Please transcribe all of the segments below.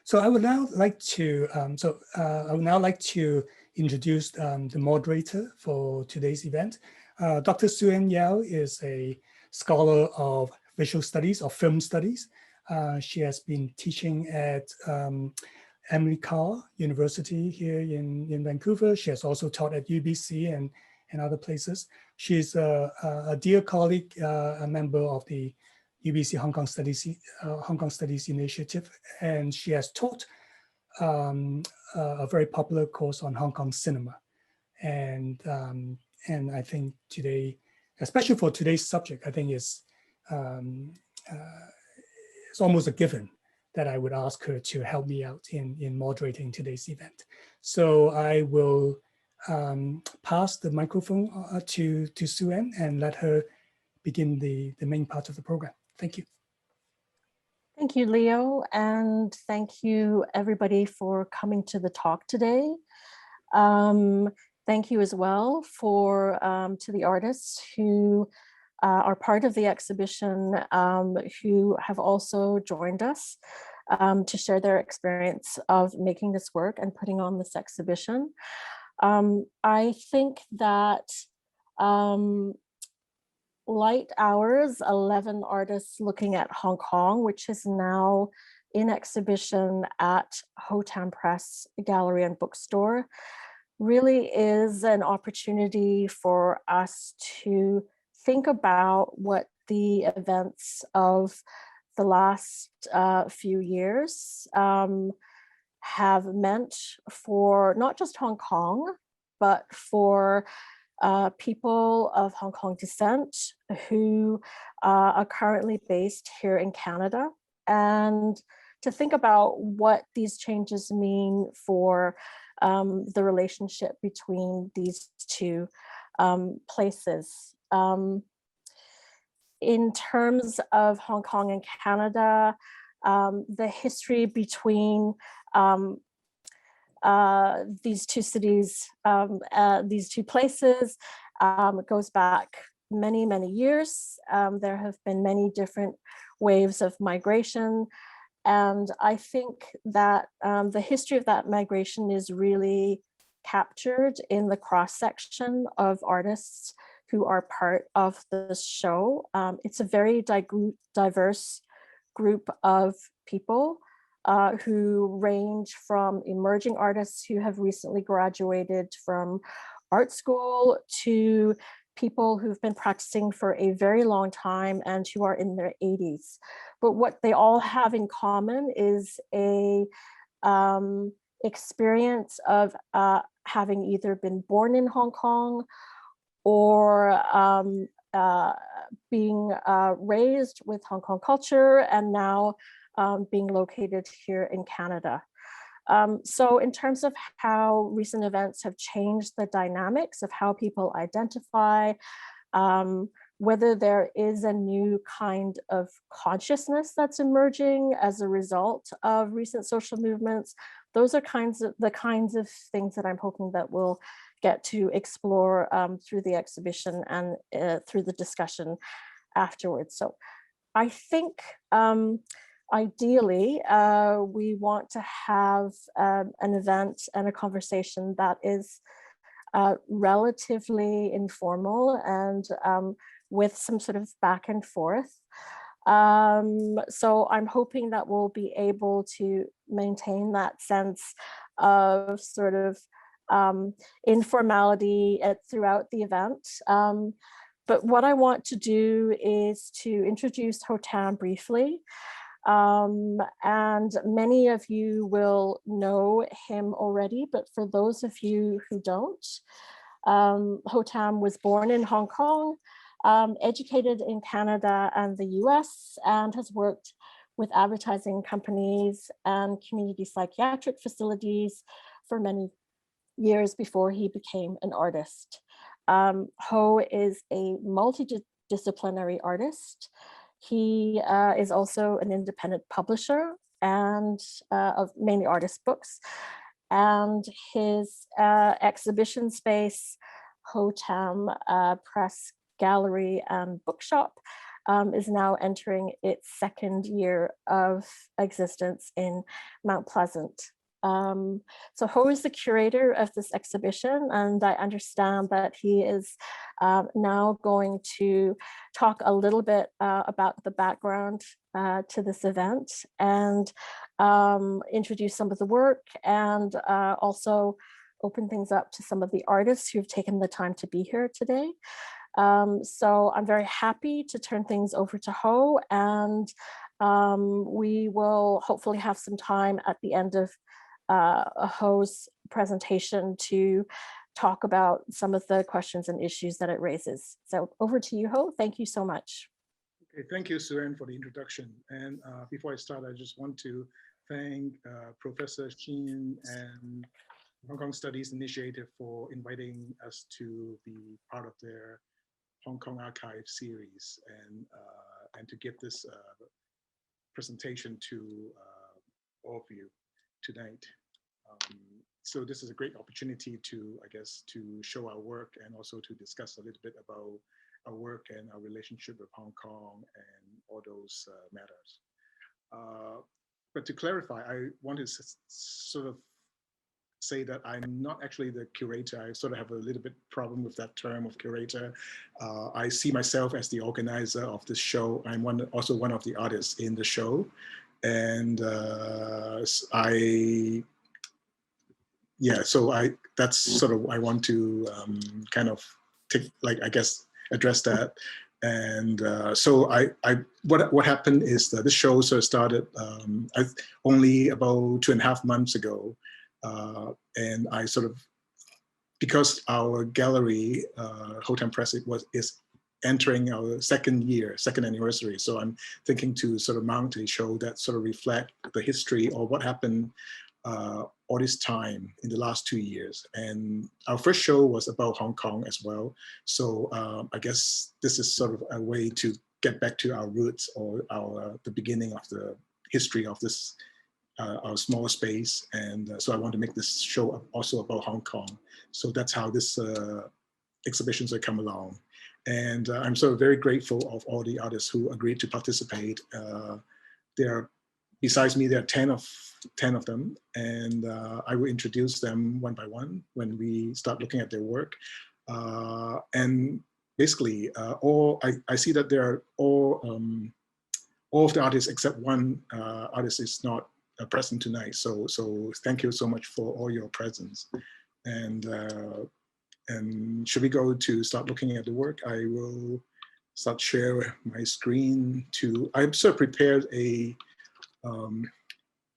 So I would now like to introduce the moderator for today's event. Dr. Suen Yao is a scholar of visual studies or film studies. She has been teaching at Emily Carr University here in Vancouver. She has also taught at UBC and other places. She's a dear colleague, a member of the UBC Hong Kong Studies Initiative, and she has taught a very popular course on Hong Kong cinema. And I think today, especially for today's subject, I think it's almost a given that I would ask her to help me out in moderating today's event. So I will pass the microphone to Suen and let her begin the main part of the program. Thank you. Thank you, Leo, and thank you everybody for coming to the talk today. Thank you as well for to the artists who are part of the exhibition, who have also joined us to share their experience of making this work and putting on this exhibition. I think that Light Hours, 11 artists looking at Hong Kong, which is now in exhibition at Hotam Press Gallery and Bookstore, really is an opportunity for us to think about what the events of the last few years have meant for not just Hong Kong, but for people of Hong Kong descent who are currently based here in Canada, and to think about what these changes mean for the relationship between these two places. In terms of Hong Kong and Canada, the history between these two cities, these two places, goes back many, many years. There have been many different waves of migration. And I think that the history of that migration is really captured in the cross-section of artists who are part of this show. It's a very diverse group of people who range from emerging artists who have recently graduated from art school to people who've been practicing for a very long time and who are in their 80s. But what they all have in common is a experience of having either been born in Hong Kong or being raised with Hong Kong culture and now being located here in Canada. So in terms of how recent events have changed the dynamics of how people identify, whether there is a new kind of consciousness that's emerging as a result of recent social movements, those are the kinds of things that I'm hoping that we'll get to explore through the exhibition and through the discussion afterwards. So I think ideally, we want to have an event and a conversation that is relatively informal and with some sort of back and forth. So I'm hoping that we'll be able to maintain that sense of sort of informality throughout the event. But what I want to do is to introduce Hotam briefly. And many of you will know him already, but for those of you who don't, Hotam was born in Hong Kong, educated in Canada and the US, and has worked with advertising companies and community psychiatric facilities for many years before he became an artist. Ho is a multidisciplinary artist. He is also an independent publisher and of mainly artist books. And his exhibition space, Hotam Press Gallery and Bookshop, is now entering its second year of existence in Mount Pleasant. So Ho is the curator of this exhibition, and I understand that he is now going to talk a little bit about the background to this event and introduce some of the work, and also open things up to some of the artists who've taken the time to be here today. So I'm very happy to turn things over to Ho, and we will hopefully have some time at the end of Ho's presentation to talk about some of the questions and issues that it raises. So over to you, Ho. Thank you so much. Okay, thank you, Suan, for the introduction. And before I start, I just want to thank Professor Xin and Hong Kong Studies Initiative for inviting us to be part of their Hong Kong Archive series and to give this presentation to all of you tonight. So this is a great opportunity to, I guess, to show our work and also to discuss a little bit about our work and our relationship with Hong Kong and all those matters. But to clarify, I want to sort of say that I'm not actually the curator. I sort of have a little bit problem with that term of curator. I see myself as the organizer of this show. I'm also one of the artists in the show. And that's sort of, I want to kind of take, like, I guess, address that. And so what happened is that this show sort of started only about 2.5 months ago. And I sort of, because our gallery, Hotam Press, is entering our second anniversary. So I'm thinking to sort of mount a show that sort of reflect the history or what happened all this time in the last 2 years. And our first show was about Hong Kong as well. So I guess this is sort of a way to get back to our roots or the beginning of the history of this our smaller space. And so I want to make this show also about Hong Kong. So that's how this exhibitions have come along. And I'm so very grateful of all the artists who agreed to participate. Besides me, there are 10 of them, and I will introduce them one by one when we start looking at their work. And basically, I see that there are all of the artists except one artist is not present tonight. So thank you so much for all your presence. And should we go to start looking at the work? I will start share my screen to. I've sort of prepared a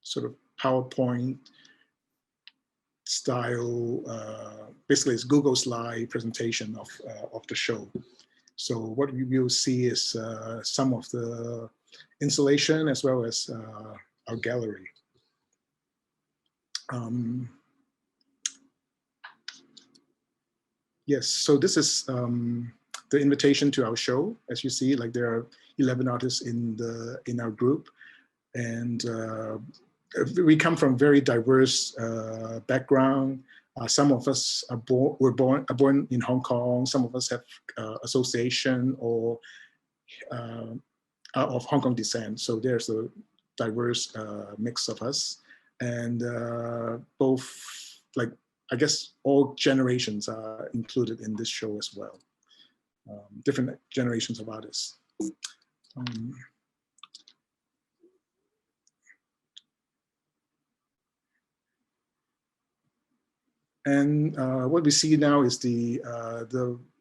sort of PowerPoint style, basically it's Google slide presentation of the show. So what we will see is some of the installation as well as our gallery. Yes, so this is the invitation to our show. As you see, like there are 11 artists in our group, and we come from very diverse background. Some of us were born in Hong Kong. Some of us have association or of Hong Kong descent. So there's a diverse mix of us, and both, like, I guess all generations are included in this show as well. Different generations of artists. And what we see now is the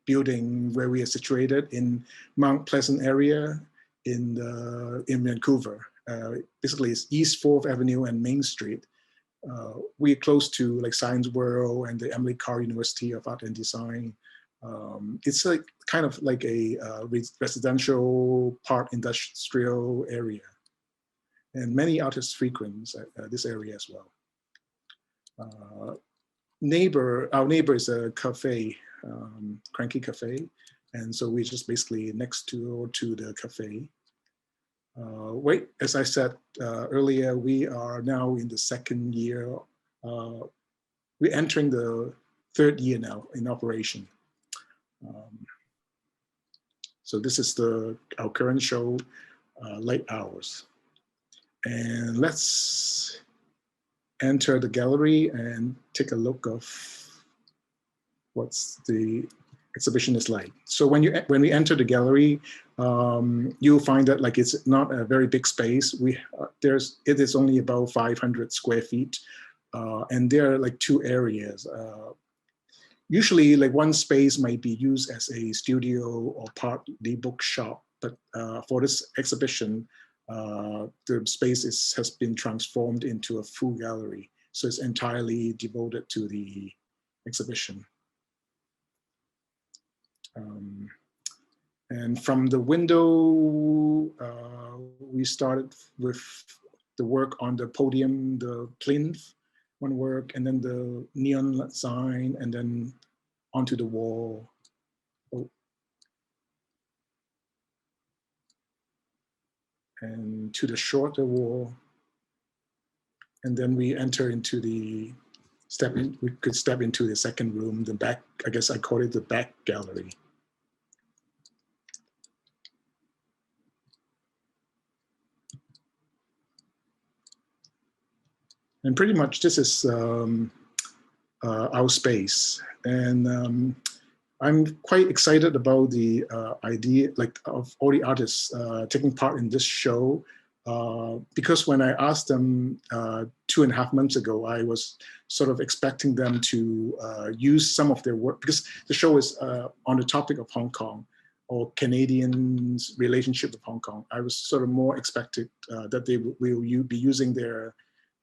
building where we are situated in Mount Pleasant area in Vancouver. Basically, it's East 4th Avenue and Main Street. We're close to like Science World and the Emily Carr University of Art and Design. It's like kind of like a residential part industrial area, and many artists frequent this area as well. Our neighbor is a cafe, Cranky Cafe, and so we're just basically next to the cafe. As I said earlier, we are now in the second year. We're entering the third year now in operation. So this is our current show, Late Hours. And let's enter the gallery and take a look of what's the exhibition is like. So when we enter the gallery, you'll find that like it's not a very big space. It is only about 500 square feet, and there are like two areas. Usually, like one space might be used as a studio or partly bookshop, but for this exhibition, the space has been transformed into a full gallery. So it's entirely devoted to the exhibition. And from the window, we started with the work on the podium, the plinth, one work, and then the neon sign, and then onto the wall. Oh. And to the shorter wall. And then we enter into we could step into the second room, the back, I guess I call it the back gallery. And pretty much this is our space. And I'm quite excited about the idea, like of all the artists taking part in this show, because when I asked them 2.5 months ago, I was sort of expecting them to use some of their work, because the show is on the topic of Hong Kong or Canadians' relationship with Hong Kong. I was sort of more expected that they will be using their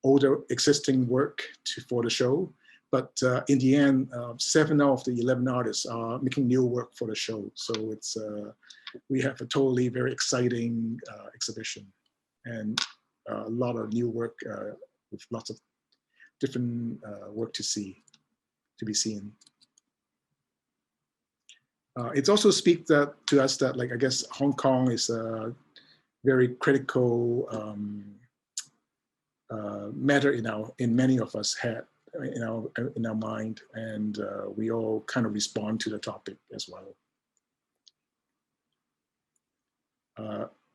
older existing work for the show. But in the end, 7 out of the 11 artists are making new work for the show. So it's we have a totally very exciting exhibition, and a lot of new work with lots of different work to be seen. It also speaks to us that, like, I guess Hong Kong is a very critical matter in many of us head. In our mind, and we all kind of respond to the topic as well.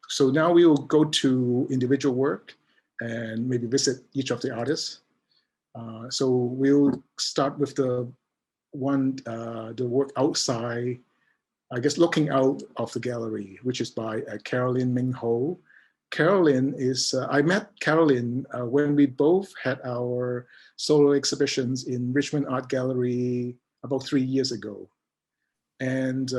So now we will go to individual work and maybe visit each of the artists. So we'll start with the work outside, I guess looking out of the gallery, which is by Carolyn Ming Ho. Carolyn is, I met Carolyn when we both had our solo exhibitions in Richmond Art Gallery about 3 years ago. And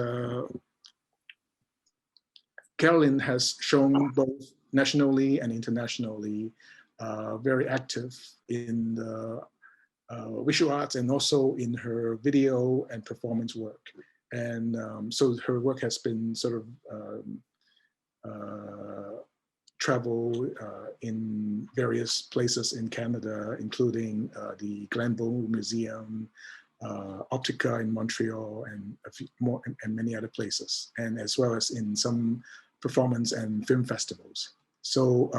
Carolyn has shown both nationally and internationally, very active in the visual arts and also in her video and performance work. And so her work has been sort of travel in various places in Canada, including the Glenbow Museum, Optica in Montreal, and a few more, and many other places, and as well as in some performance and film festivals. So,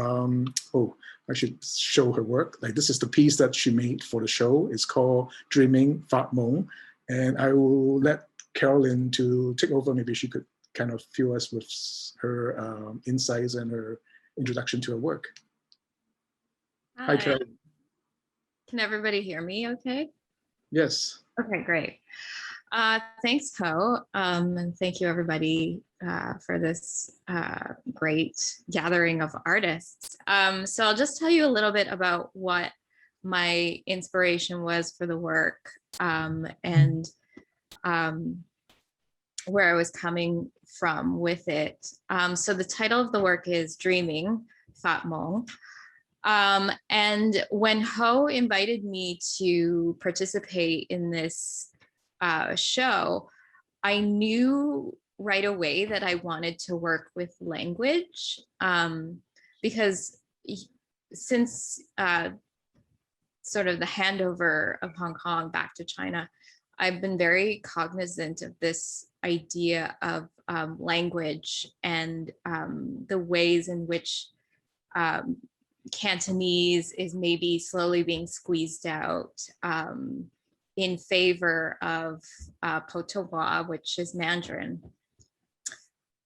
oh, I should show her work. Like, this is the piece that she made for the show. It's called Dreaming Phát Mộng, and I will let Carolyn to take over. Maybe she could kind of fill us with her insights and her introduction to her work. Hi, Carolyn. Can everybody hear me okay? Yes. Okay, great. Thanks, Ho, and thank you everybody for this great gathering of artists. So I'll just tell you a little bit about what my inspiration was for the work and where I was coming from with it. So the title of the work is Dreaming Phát Mộng. And when Ho invited me to participate in this show, I knew right away that I wanted to work with language because since sort of the handover of Hong Kong back to China, I've been very cognizant of this idea of language and the ways in which Cantonese is maybe slowly being squeezed out in favor of Putonghua, which is Mandarin.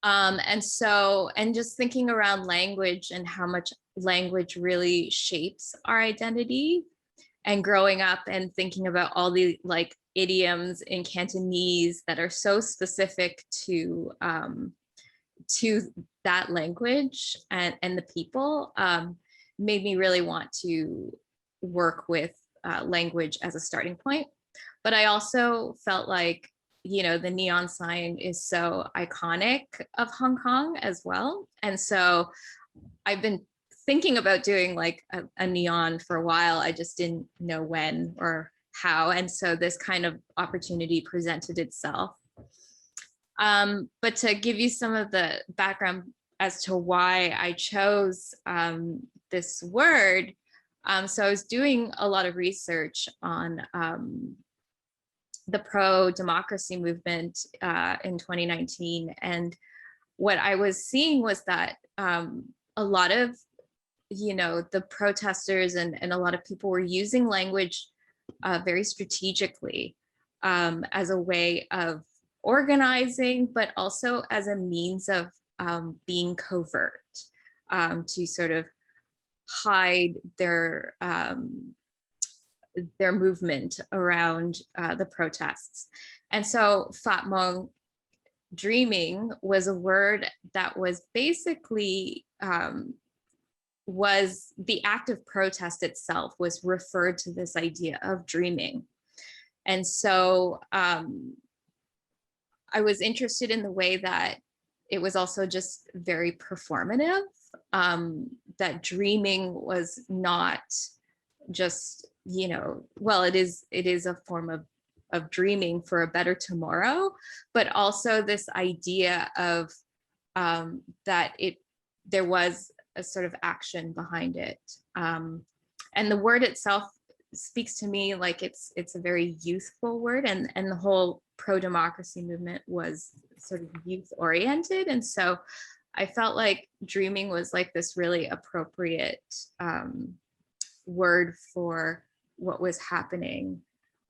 And just thinking around language and how much language really shapes our identity, and growing up and thinking about all the like idioms in Cantonese that are so specific to that language and the people, made me really want to work with language as a starting point. But I also felt like, you know, the neon sign is so iconic of Hong Kong as well. And so I've been thinking about doing like a neon for a while. I just didn't know when or how. And so this kind of opportunity presented itself. But to give you some of the background as to why I chose this word, so I was doing a lot of research on the pro-democracy movement in 2019. And what I was seeing was that a lot of, you know, the protesters and a lot of people were using language very strategically as a way of organizing, but also as a means of being covert, to sort of hide their movement around the protests. And so Fat Mong, dreaming, was a word that was basically was the act of protest itself was referred to this idea of dreaming. And so I was interested in the way that it was also just very performative, that dreaming was not just, you know, well, it is a form of dreaming for a better tomorrow, but also this idea of that there was a sort of action behind it. And the word itself speaks to me like it's a very youthful word, and the whole pro-democracy movement was sort of youth oriented. And so I felt like dreaming was like this really appropriate word for what was happening.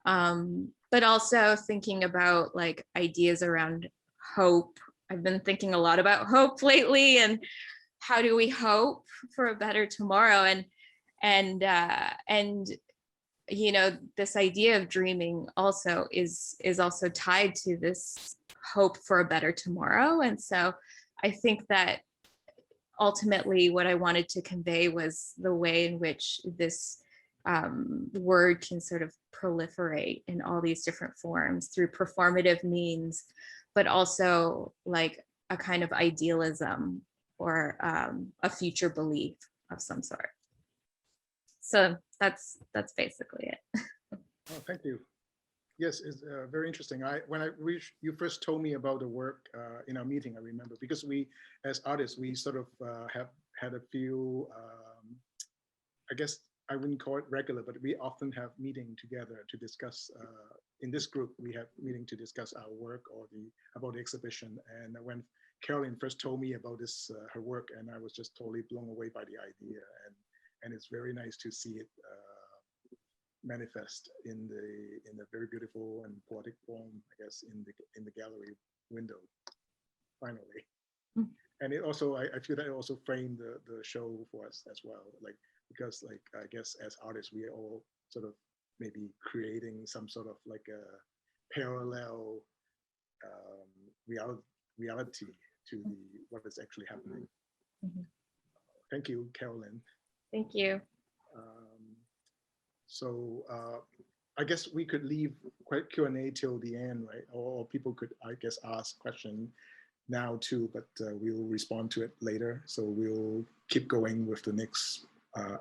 But also thinking about like ideas around hope. I've been thinking a lot about hope lately, and how do we hope for a better tomorrow? And you know, this idea of dreaming also is also tied to this hope for a better tomorrow. And so I think that ultimately what I wanted to convey was the way in which this word can sort of proliferate in all these different forms through performative means, but also like a kind of idealism or a future belief of some sort. So that's basically it. Oh, thank you. Yes, it's very interesting. You first told me about the work in our meeting, I remember, because we, as artists, we sort of have had a few, I guess I wouldn't call it regular, but we often have meeting together to discuss, in this group, we have meeting to discuss our work or about the exhibition. And when Carolyn first told me about this, her work, and I was just totally blown away by the idea. And it's very nice to see it manifest in a very beautiful and poetic form, I guess, in the gallery window, finally. Mm. And it also, I feel that it also framed the show for us as well, like, because like, I guess as artists, we are all sort of maybe creating some sort of like a parallel reality to what is actually happening. Mm-hmm. Thank you, Carolyn. Thank you. So I guess we could leave Q&A till the end, right? Or people could, I guess, ask questions now too, but we'll respond to it later. So we'll keep going with the next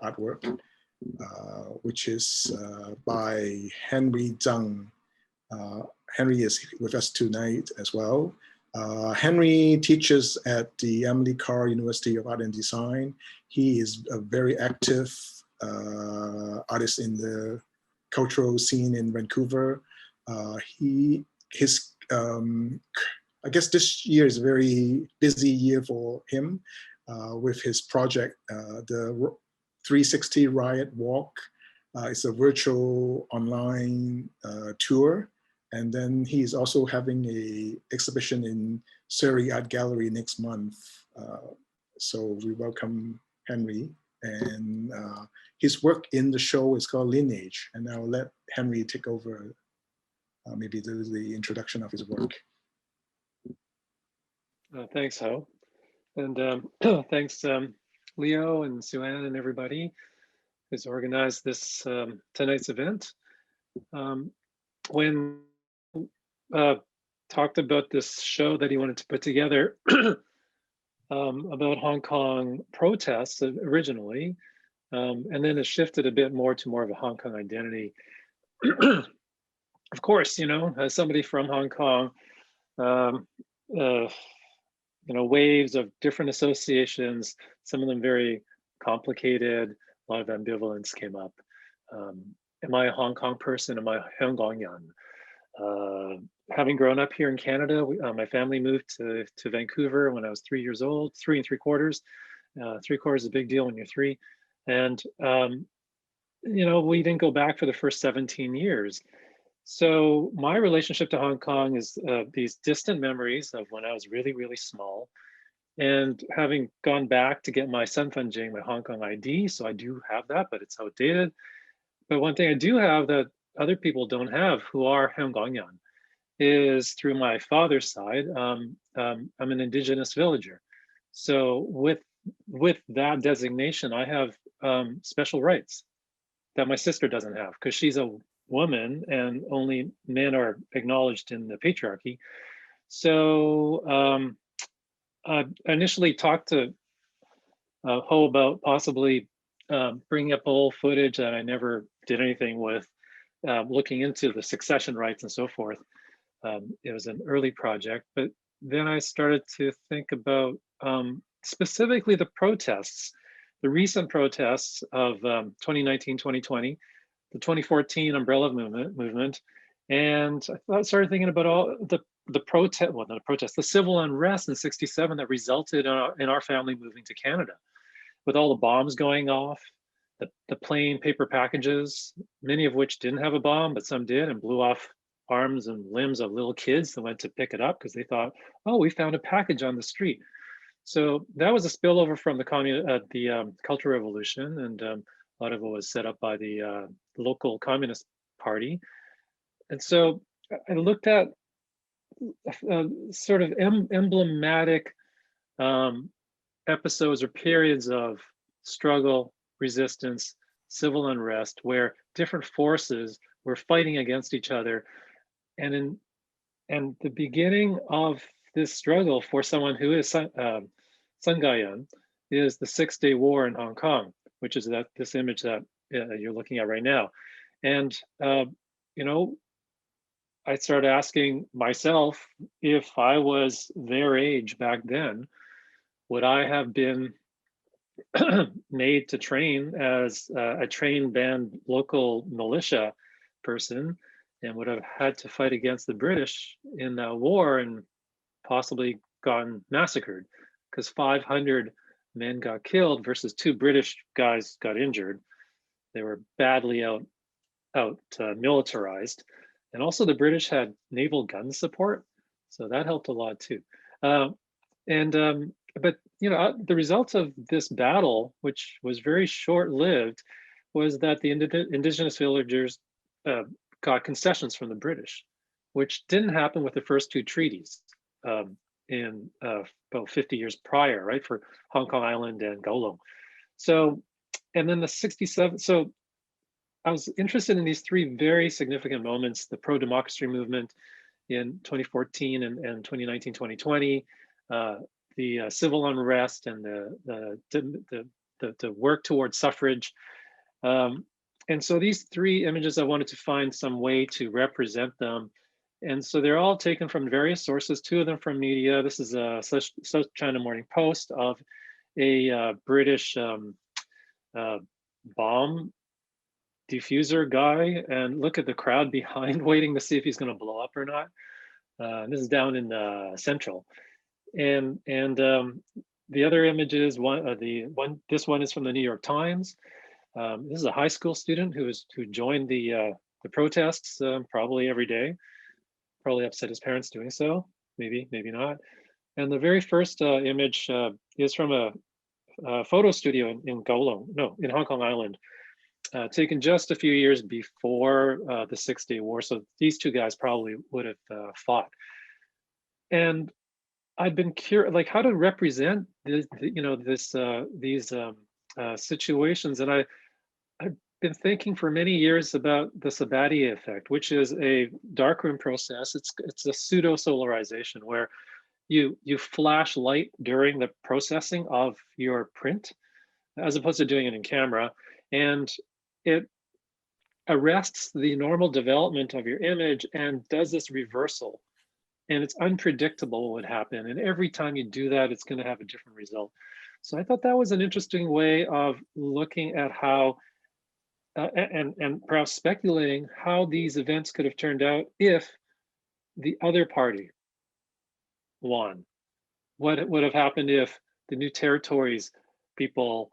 artwork, which is by Henry Zhang. Henry is with us tonight as well. Henry teaches at the Emily Carr University of Art and Design. He is a very active artist in the cultural scene in Vancouver. I guess this year is a very busy year for him with his project, the 360 Riot Walk. It's a virtual online tour. And then he's also having a exhibition in Surrey Art Gallery next month. So we welcome Henry. And his work in the show is called Lineage. And I'll let Henry take over, maybe the introduction of his work. Thanks, Ho. And thanks, Leo and Sue-Ann and everybody who's organized this tonight's event. When talked about this show that he wanted to put together about Hong Kong protests originally, and then it shifted a bit more to more of a Hong Kong identity. Of course, you know, as somebody from Hong Kong, you know, waves of different associations, some of them very complicated, a lot of ambivalence came up. Am I a Hong Kong person? Am I Hong Kongyan? Having grown up here in Canada, my family moved to Vancouver when I was 3 years old, 3 3/4. 3/4 is a big deal when you're 3. And, you know, we didn't go back for the first 17 years. So my relationship to Hong Kong is these distant memories of when I was really, really small. And having gone back to get my Sanfanjing, my Hong Kong ID, so I do have that, but it's outdated. But one thing I do have that other people don't have who are Hong Kongyan is through my father's side, I'm an indigenous villager. So with that designation, I have special rights that my sister doesn't have because she's a woman and only men are acknowledged in the patriarchy. So I initially talked to Ho about possibly bringing up old footage that I never did anything with, looking into the succession rights and so forth. It was an early project, but then I started to think about specifically the protests, the recent protests of 2019, 2020, the 2014 umbrella movement. And I started thinking about all the protest, well, not a protest, the civil unrest in '67 that resulted in our family moving to Canada, with all the bombs going off, the plain paper packages, many of which didn't have a bomb, but some did, and blew off arms and limbs of little kids that went to pick it up because they thought, oh, we found a package on the street. So that was a spillover from the Cultural Revolution, and a lot of it was set up by the local Communist Party. And so I looked at sort of emblematic episodes or periods of struggle, resistance, civil unrest, where different forces were fighting against each other. And the beginning of this struggle for someone who is Sanghayan is the 6-Day War in Hong Kong, which is this image that you're looking at right now. And you know, I started asking myself, if I was their age back then, would I have been made to train as a trained band local militia person, and would have had to fight against the British in the war and possibly gotten massacred because 500 men got killed versus 2 British guys got injured. They were badly out militarized. And also the British had naval gun support, so that helped a lot too. But you know, the results of this battle, which was very short-lived, was that the indigenous villagers got concessions from the British, which didn't happen with the first 2 treaties in about 50 years prior, right, for Hong Kong Island and Kowloon. So, and then the 67, so I was interested in these 3 very significant moments: the pro-democracy movement in 2014 and 2019, 2020, the civil unrest and the work towards suffrage. And so these 3 images, I wanted to find some way to represent them. And so they're all taken from various sources, 2 of them from media. This is a South China Morning Post of a British bomb diffuser guy, and look at the crowd behind waiting to see if he's going to blow up or not. This is down in Central. And the other images, this one is from the New York Times. This is a high school student who joined the protests probably every day. probably upset his parents doing so, maybe, maybe not. And the very first image is from a photo studio in Kowloon, no, in Hong Kong Island, taken just a few years before the 6-Day War. So these two guys probably would have fought. And I've been curious, like, how to represent this, these situations. And I've been thinking for many years about the Sabati effect, which is a darkroom process. It's a pseudo-solarization where you flash light during the processing of your print, as opposed to doing it in camera, and it arrests the normal development of your image and does this reversal. And it's unpredictable what would happen. And every time you do that, it's going to have a different result. So I thought that was an interesting way of looking at how, and perhaps speculating how these events could have turned out if the other party won. What would have happened if the New Territories people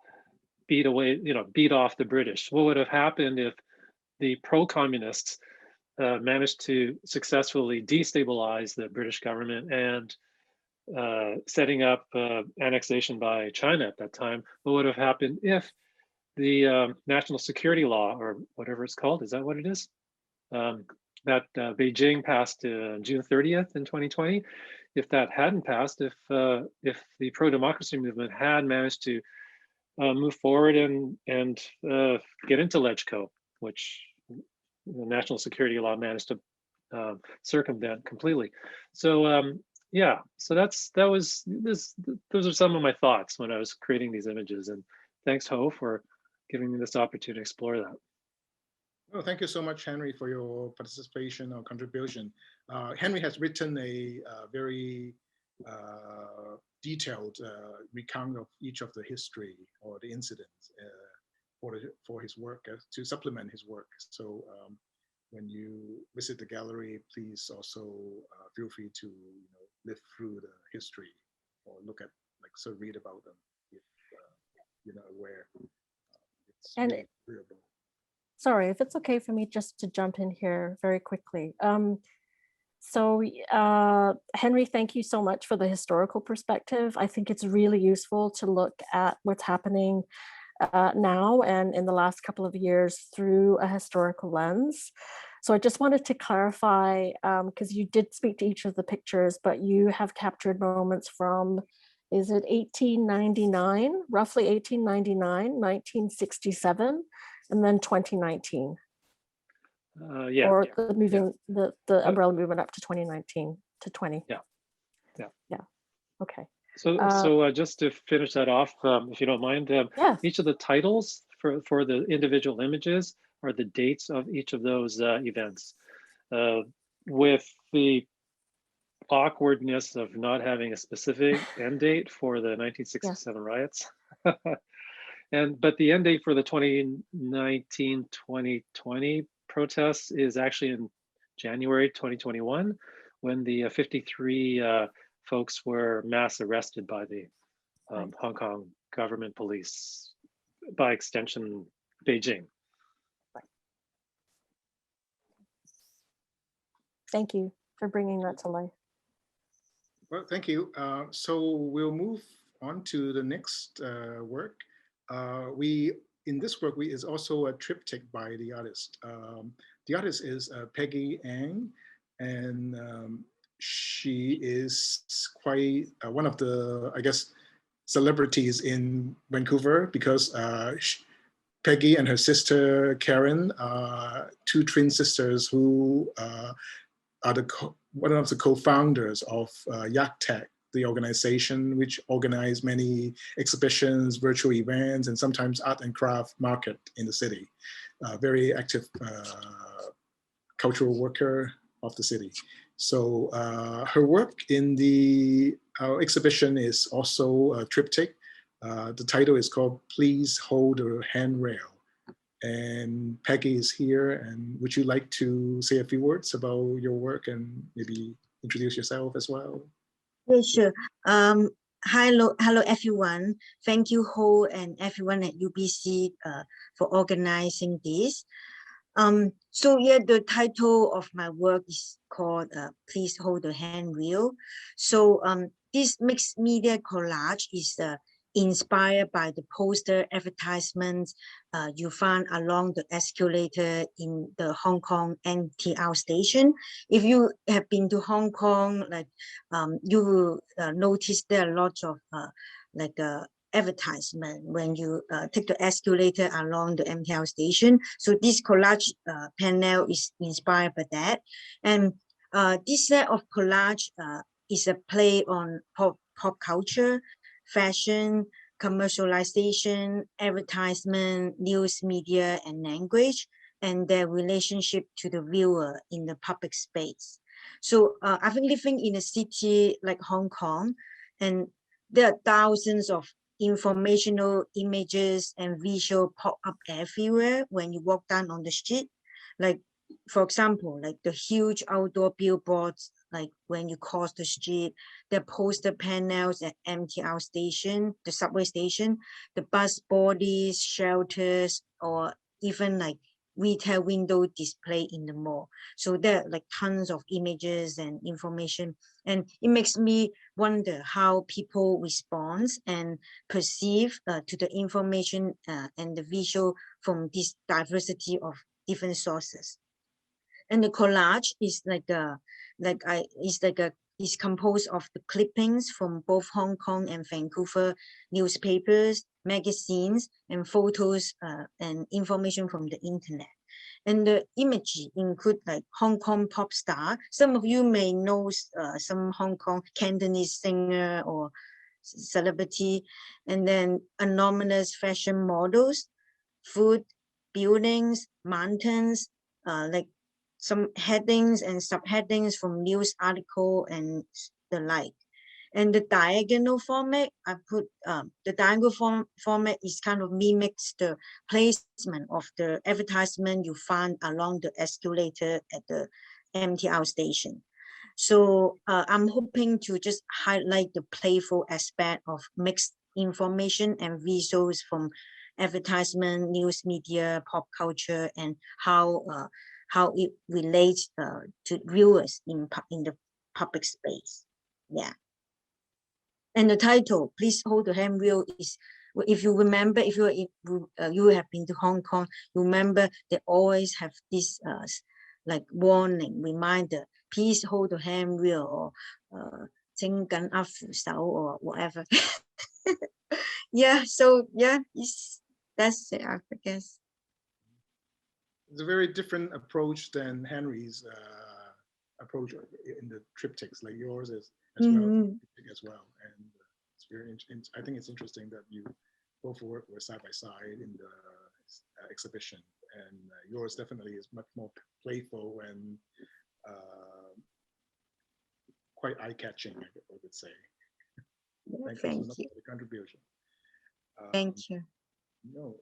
beat off the British? What would have happened if the pro-communists managed to successfully destabilize the British government and setting up annexation by China at that time? What would have happened if the national security law, or whatever it's called, is that what it is? That Beijing passed June 30th in 2020. If that hadn't passed, if the pro-democracy movement had managed to move forward and get into LegCo, which the national security law managed to circumvent completely. So yeah, so those are some of my thoughts when I was creating these images. And thanks, Ho, for giving me this opportunity to explore that. Oh, thank you so much, Henry, for your participation or contribution. Henry has written a very detailed recount of each of the history or the incidents for his work, to supplement his work. So when you visit the gallery, please also feel free to live through the history or look at, so read about them if you're not aware. It's And agreeable. Sorry, if it's okay for me just to jump in here very quickly. Henry, thank you so much for the historical perspective. I think it's really useful to look at what's happening now and in the last couple of years through a historical lens. So I just wanted to clarify, because you did speak to each of the pictures, but you have captured moments from, is it 1899, roughly 1899, 1967, and then 2019. Yeah. Or the moving, the umbrella movement up to 2019 to 20. Yeah. Okay. So just to finish that off, if you don't mind, each of the titles for the individual images are the dates of each of those events, with the awkwardness of not having a specific end date for the 1967 riots. But the end date for the 2019-2020 protests is actually in January 2021, when the 53 folks were mass arrested by the Hong Kong government police, by extension, Beijing. Thank you for bringing that to life. Well, thank you. So we'll move on to the next work. In this work, is also a triptych by the artist. The artist is Peggy Ang, and she is quite one of the, I guess, celebrities in Vancouver, because Peggy and her sister Karen, two twin sisters who are one of the co-founders of YakTech, the organization which organized many exhibitions, virtual events, and sometimes art and craft market in the city. Very active cultural worker of the city. So her work in the exhibition is also a triptych. The title is called Please Hold a Handrail. And Peggy is here, and would you like to say a few words about your work and maybe introduce yourself as well? Yeah, sure. Hello everyone. Thank you, Ho, and everyone at UBC for organizing this. So yeah, the title of my work is called Please Hold the Handrail. So this mixed media collage is inspired by the poster advertisements you find along the escalator in the Hong Kong MTR station. If you have been to Hong Kong, like you will notice there are lots of advertisement when you take the escalator along the MTR station. So this collage panel is inspired by that. And this set of collage is a play on pop culture, fashion, commercialization, advertisement, news media, and language, and their relationship to the viewer in the public space. So I've been living in a city like Hong Kong, and there are thousands of informational images and visual pop up everywhere when you walk down on the street. Like, for example, like the huge outdoor billboards, like when you cross the street, the poster panels at MTR station, the subway station, the bus bodies, shelters, or even like retail window display in the mall. So there are like tons of images and information, and it makes me wonder how people respond and perceive to the information and the visual from this diversity of different sources. And the collage is is composed of the clippings from both Hong Kong and Vancouver newspapers, magazines, and photos and information from the internet. And the images include like Hong Kong pop star. Some of you may know some Hong Kong Cantonese singer or celebrity, and then anonymous fashion models, food, buildings, mountains, like some headings and subheadings from news article and the like. And the diagonal format, I put the diagonal format is kind of mimics the placement of the advertisement you find along the escalator at the MTR station. So I'm hoping to just highlight the playful aspect of mixed information and visuals from advertisement, news media, pop culture, and how it relates to viewers in the public space. Yeah. And the title, Please Hold the Handrail, is, if you remember, if you have been to Hong Kong, you remember they always have this like warning, reminder, please hold the handrail, or 請緊握扶手, or whatever. Yeah, so yeah, that's it, I guess. It's a very different approach than Henry's approach in the triptychs, like yours is as well, as well. And it's very I think it's interesting that you both work were side by side in the exhibition, and yours definitely is much more playful and quite eye-catching, I would say. Thank you for the contribution. Thank you. No,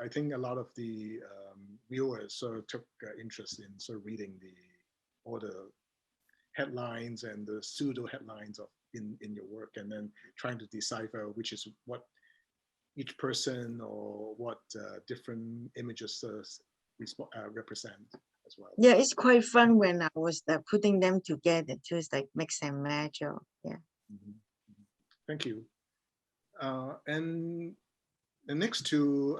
I think a lot of the viewers sort of took interest in sort of reading all the headlines and the pseudo headlines in your work, and then trying to decipher which is what each person or what different images represent as well. Yeah, it's quite fun when I was putting them together, just like mix and match. Or, yeah. Thank you. And next to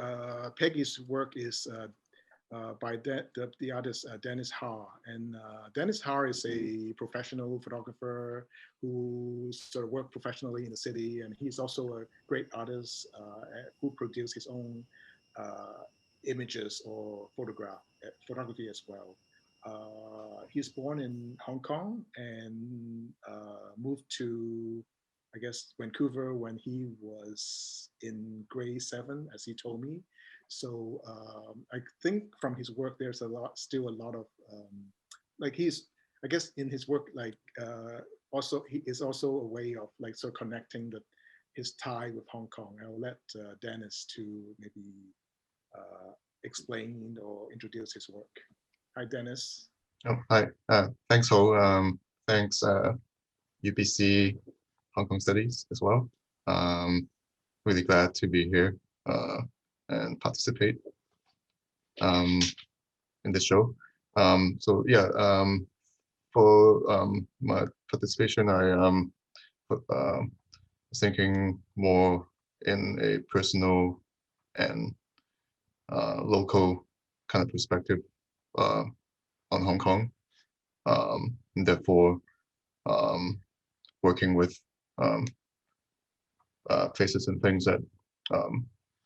Peggy's work is by the artist Dennis Ha. And Dennis Ha is a professional photographer who sort of worked professionally in the city, and he's also a great artist who produced his own images or photography as well. He's born in Hong Kong and moved to, I guess, Vancouver when he was in grade 7, as he told me. So I think from his work, there's still a lot of, like I guess in his work, like also, he is also a way of like sort of connecting his tie with Hong Kong. I will let Dennis to maybe explain or introduce his work. Hi, Dennis. Oh, hi. Thanks, Ho. Thanks, UBC Hong Kong Studies as well. Really glad to be here and participate. in the show. So yeah, for my participation, I was thinking more in a personal and local kind of perspective on Hong Kong, and therefore working with places and things that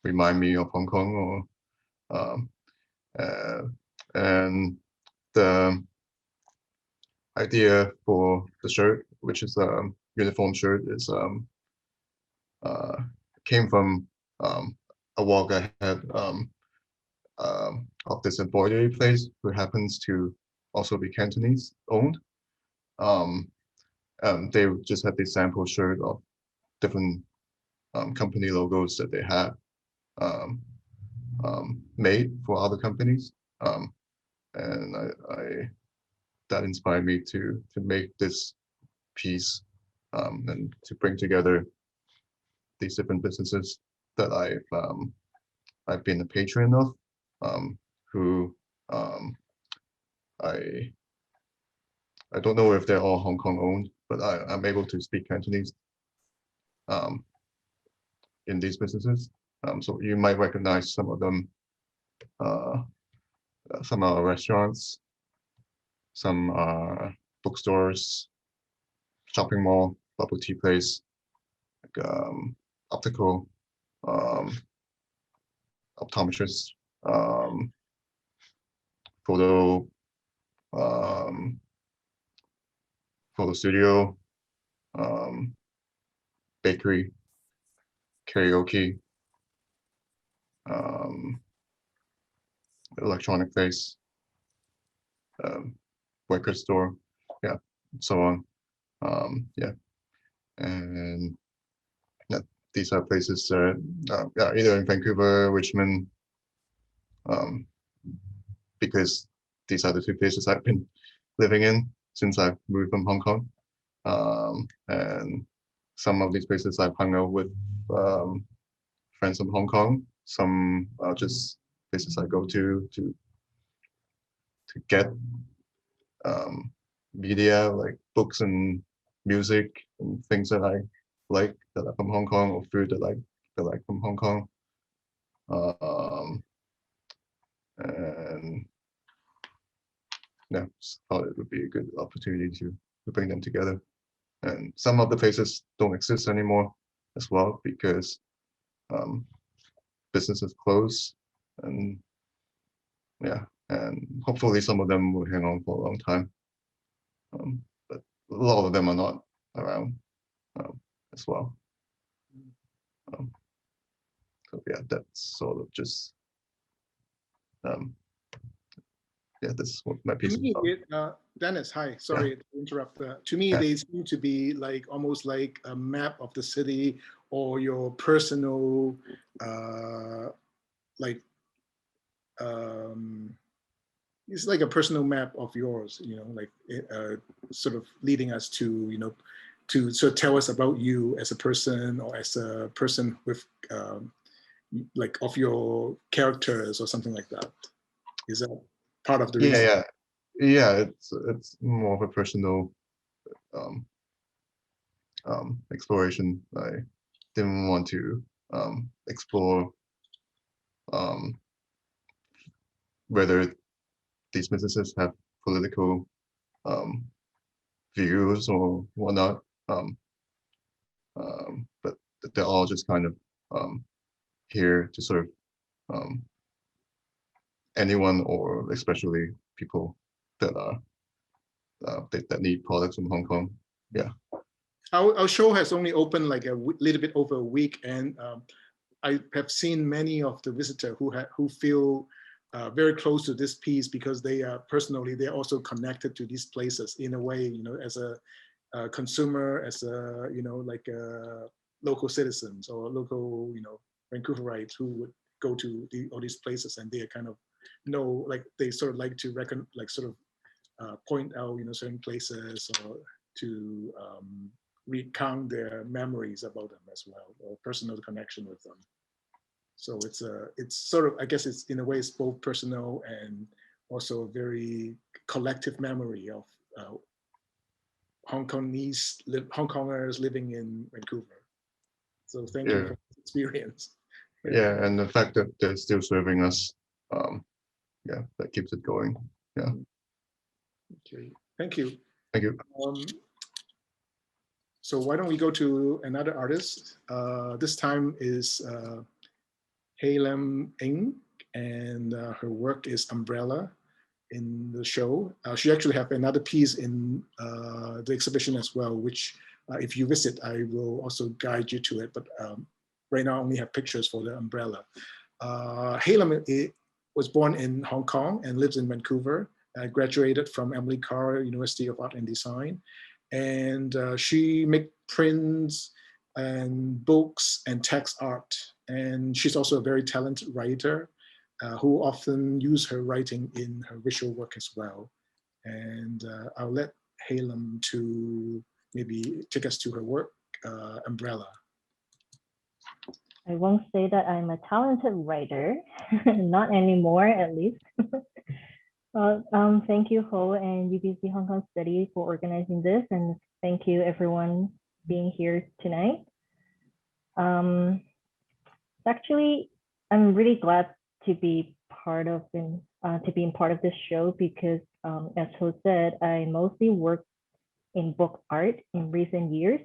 remind me of Hong Kong, or and the idea for the shirt, which is a uniform shirt, is came from a walk I had of this embroidery place, who happens to also be Cantonese owned. They just had this sample shirt of different company logos that they had made for other companies, and I that inspired me to make this piece, and to bring together these different businesses that I've been a patron of, who I don't know if they're all Hong Kong owned, but I'm able to speak Cantonese in these businesses. So you might recognize some of them. Some are restaurants, some are bookstores, shopping mall, bubble tea place, like, optical, optometrist, photo studio, bakery, karaoke, electronic place, record store, yeah, so on. Yeah, and yeah, these are places that yeah, either in Vancouver, Richmond, because these are the two places I've been living in since I moved from Hong Kong. And some of these places I've hung out with friends from Hong Kong. Some are just places I go to get media, like books and music and things that I like that are from Hong Kong, or food that I like from Hong Kong. And yeah, just thought it would be a good opportunity to bring them together. And some of the places don't exist anymore as well, because businesses close, and yeah, and hopefully some of them will hang on for a long time. But a lot of them are not around as well. So yeah, that's sort of just yeah, this is what my piece To me, is about. Dennis, hi, sorry to interrupt. To me, they seem to be like almost like a map of the city, or your personal, like, it's like a personal map of yours, you know, like sort of leading us to, you know, to sort of tell us about you as a person, or as a person with like of your characters or something like that. Is that part of the reason? Yeah, it's more of a personal exploration. I didn't want to explore whether these businesses have political views or whatnot, but they're all just kind of here to serve anyone, or especially people that are that need products from Hong Kong. Yeah. Our show has only opened like a little bit over a week, and I have seen many of the visitors who feel very close to this piece, because they are personally, they're also connected to these places in a way, you know, as a consumer, as a, you know, like local citizens or local, you know, Vancouverites who would go to all these places, and they kind of know, like they sort of like to like sort of point out, you know, certain places, or to recount their memories about them as well, or personal connection with them. So it's sort of, I guess it's in a way it's both personal and also a very collective memory of Hong Kongers living in Vancouver. So thank you for this experience. Yeah, and the fact that they're still serving us, yeah, that keeps it going. Yeah. Okay, thank you. Thank you. So why don't we go to another artist? This time is Peggy Ang, and her work is Umbrella in the show. She actually have another piece in the exhibition as well, which if you visit, I will also guide you to it. But right now I only have pictures for the umbrella. Peggy was born in Hong Kong and lives in Vancouver. Graduated from Emily Carr University of Art and Design. And she makes prints and books and text art. And she's also a very talented writer who often use her writing in her visual work as well. And I'll let Peggy to maybe take us to her work, Umbrella. I won't say that I'm a talented writer, not anymore at least. Well, thank you, Ho and UBC Hong Kong Studies for organizing this, and thank you everyone being here tonight. Actually, I'm really glad to be part of this show because, as Ho said, I mostly work in book art in recent years,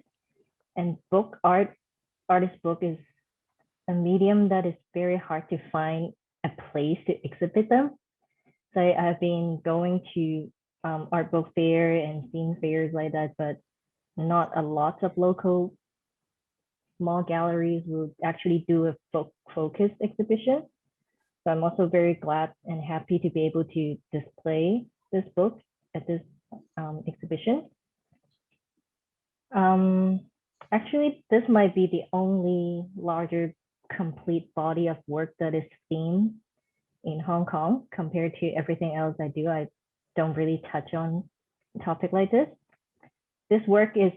and book art, artist book is a medium that is very hard to find a place to exhibit them. So I've been going to art book fair and seeing fairs like that, but not a lot of local small galleries will actually do a book focused exhibition. So I'm also very glad and happy to be able to display this book at this exhibition. Actually, this might be the only larger complete body of work that is themed in Hong Kong compared to everything else I do. I don't really touch on a topic like this. This work is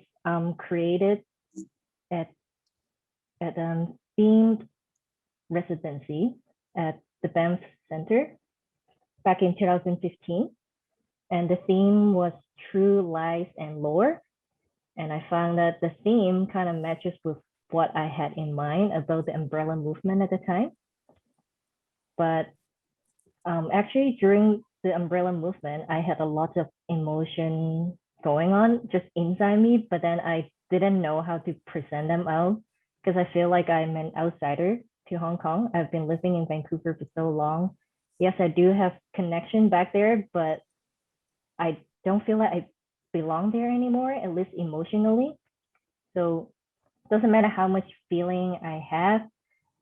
created at a themed residency at the Banff Center back in 2015. And the theme was true lies and lore. And I found that the theme kind of matches with what I had in mind about the umbrella movement at the time. But actually during the umbrella movement, I had a lot of emotion going on just inside me, but then I didn't know how to present them out because I feel like I'm an outsider to Hong Kong. I've been living in Vancouver for so long. Yes, I do have connection back there, but I don't feel like I belong there anymore, at least emotionally. So it doesn't matter how much feeling I have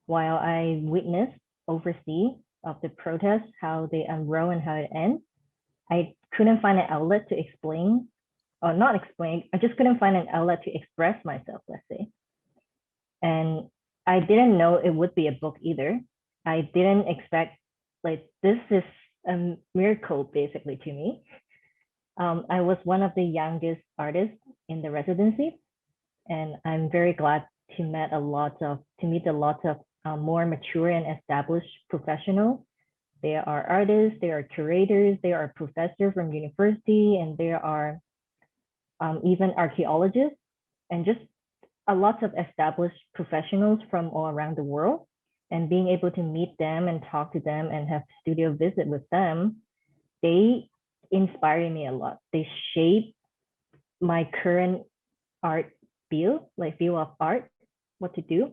while I witness, oversee of the protests, how they unroll and how it ends. I couldn't find an outlet to explain, or not explain, I just couldn't find an outlet to express myself, let's say. And I didn't know it would be a book either. I didn't expect, like, this is a miracle basically to me. I was one of the youngest artists in the residency, and I'm very glad to meet a lot of more mature and established professionals. There are artists, there are curators, there are professors from university, and there are even archaeologists, and just a lot of established professionals from all around the world. And being able to meet them and talk to them and have studio visit with them, they inspire me a lot. They shape my current art view of art, what to do,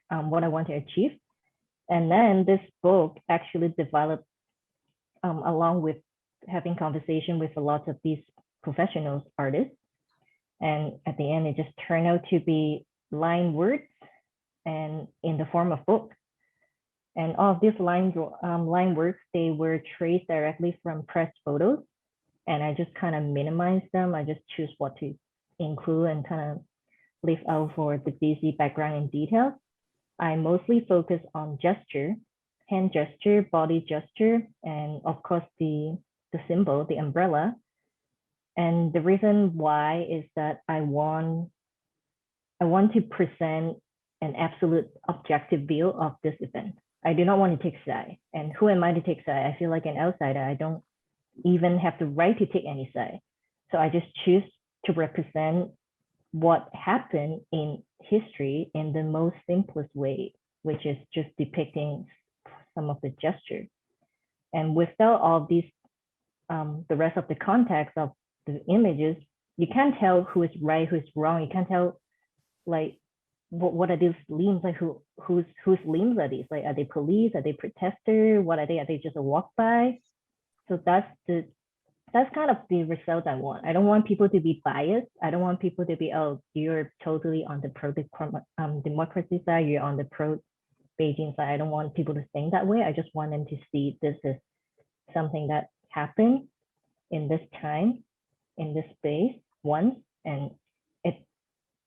what I want to achieve. And then this book actually developed along with having conversation with a lot of these professionals, artists. And at the end, it just turned out to be line words and in the form of book. And all of these line words, they were traced directly from press photos. And I just kind of minimize them. I just choose what to include and kind of leave out for the busy background and details. I mostly focus on gesture, hand gesture, body gesture, and of course the symbol, the umbrella. And the reason why is that I want to present an absolute objective view of this event. I do not want to take side. And who am I to take side? I feel like an outsider. I don't even have the right to take any side. So I just choose to represent what happened in history in the most simplest way, which is just depicting some of the gestures. And without all these, the rest of the context of the images, you can't tell who is right, who's wrong. You can't tell like what are these limbs, like whose limbs are these? Like, are they police? Are they protester? What are they? Are they just a walk by? So that's kind of the result I want. I don't want people to be biased. I don't want people to be, oh, you're totally on the pro-democracy side, you're on the pro-Beijing side. I don't want people to think that way. I just want them to see this is something that happened in this time, in this space once, and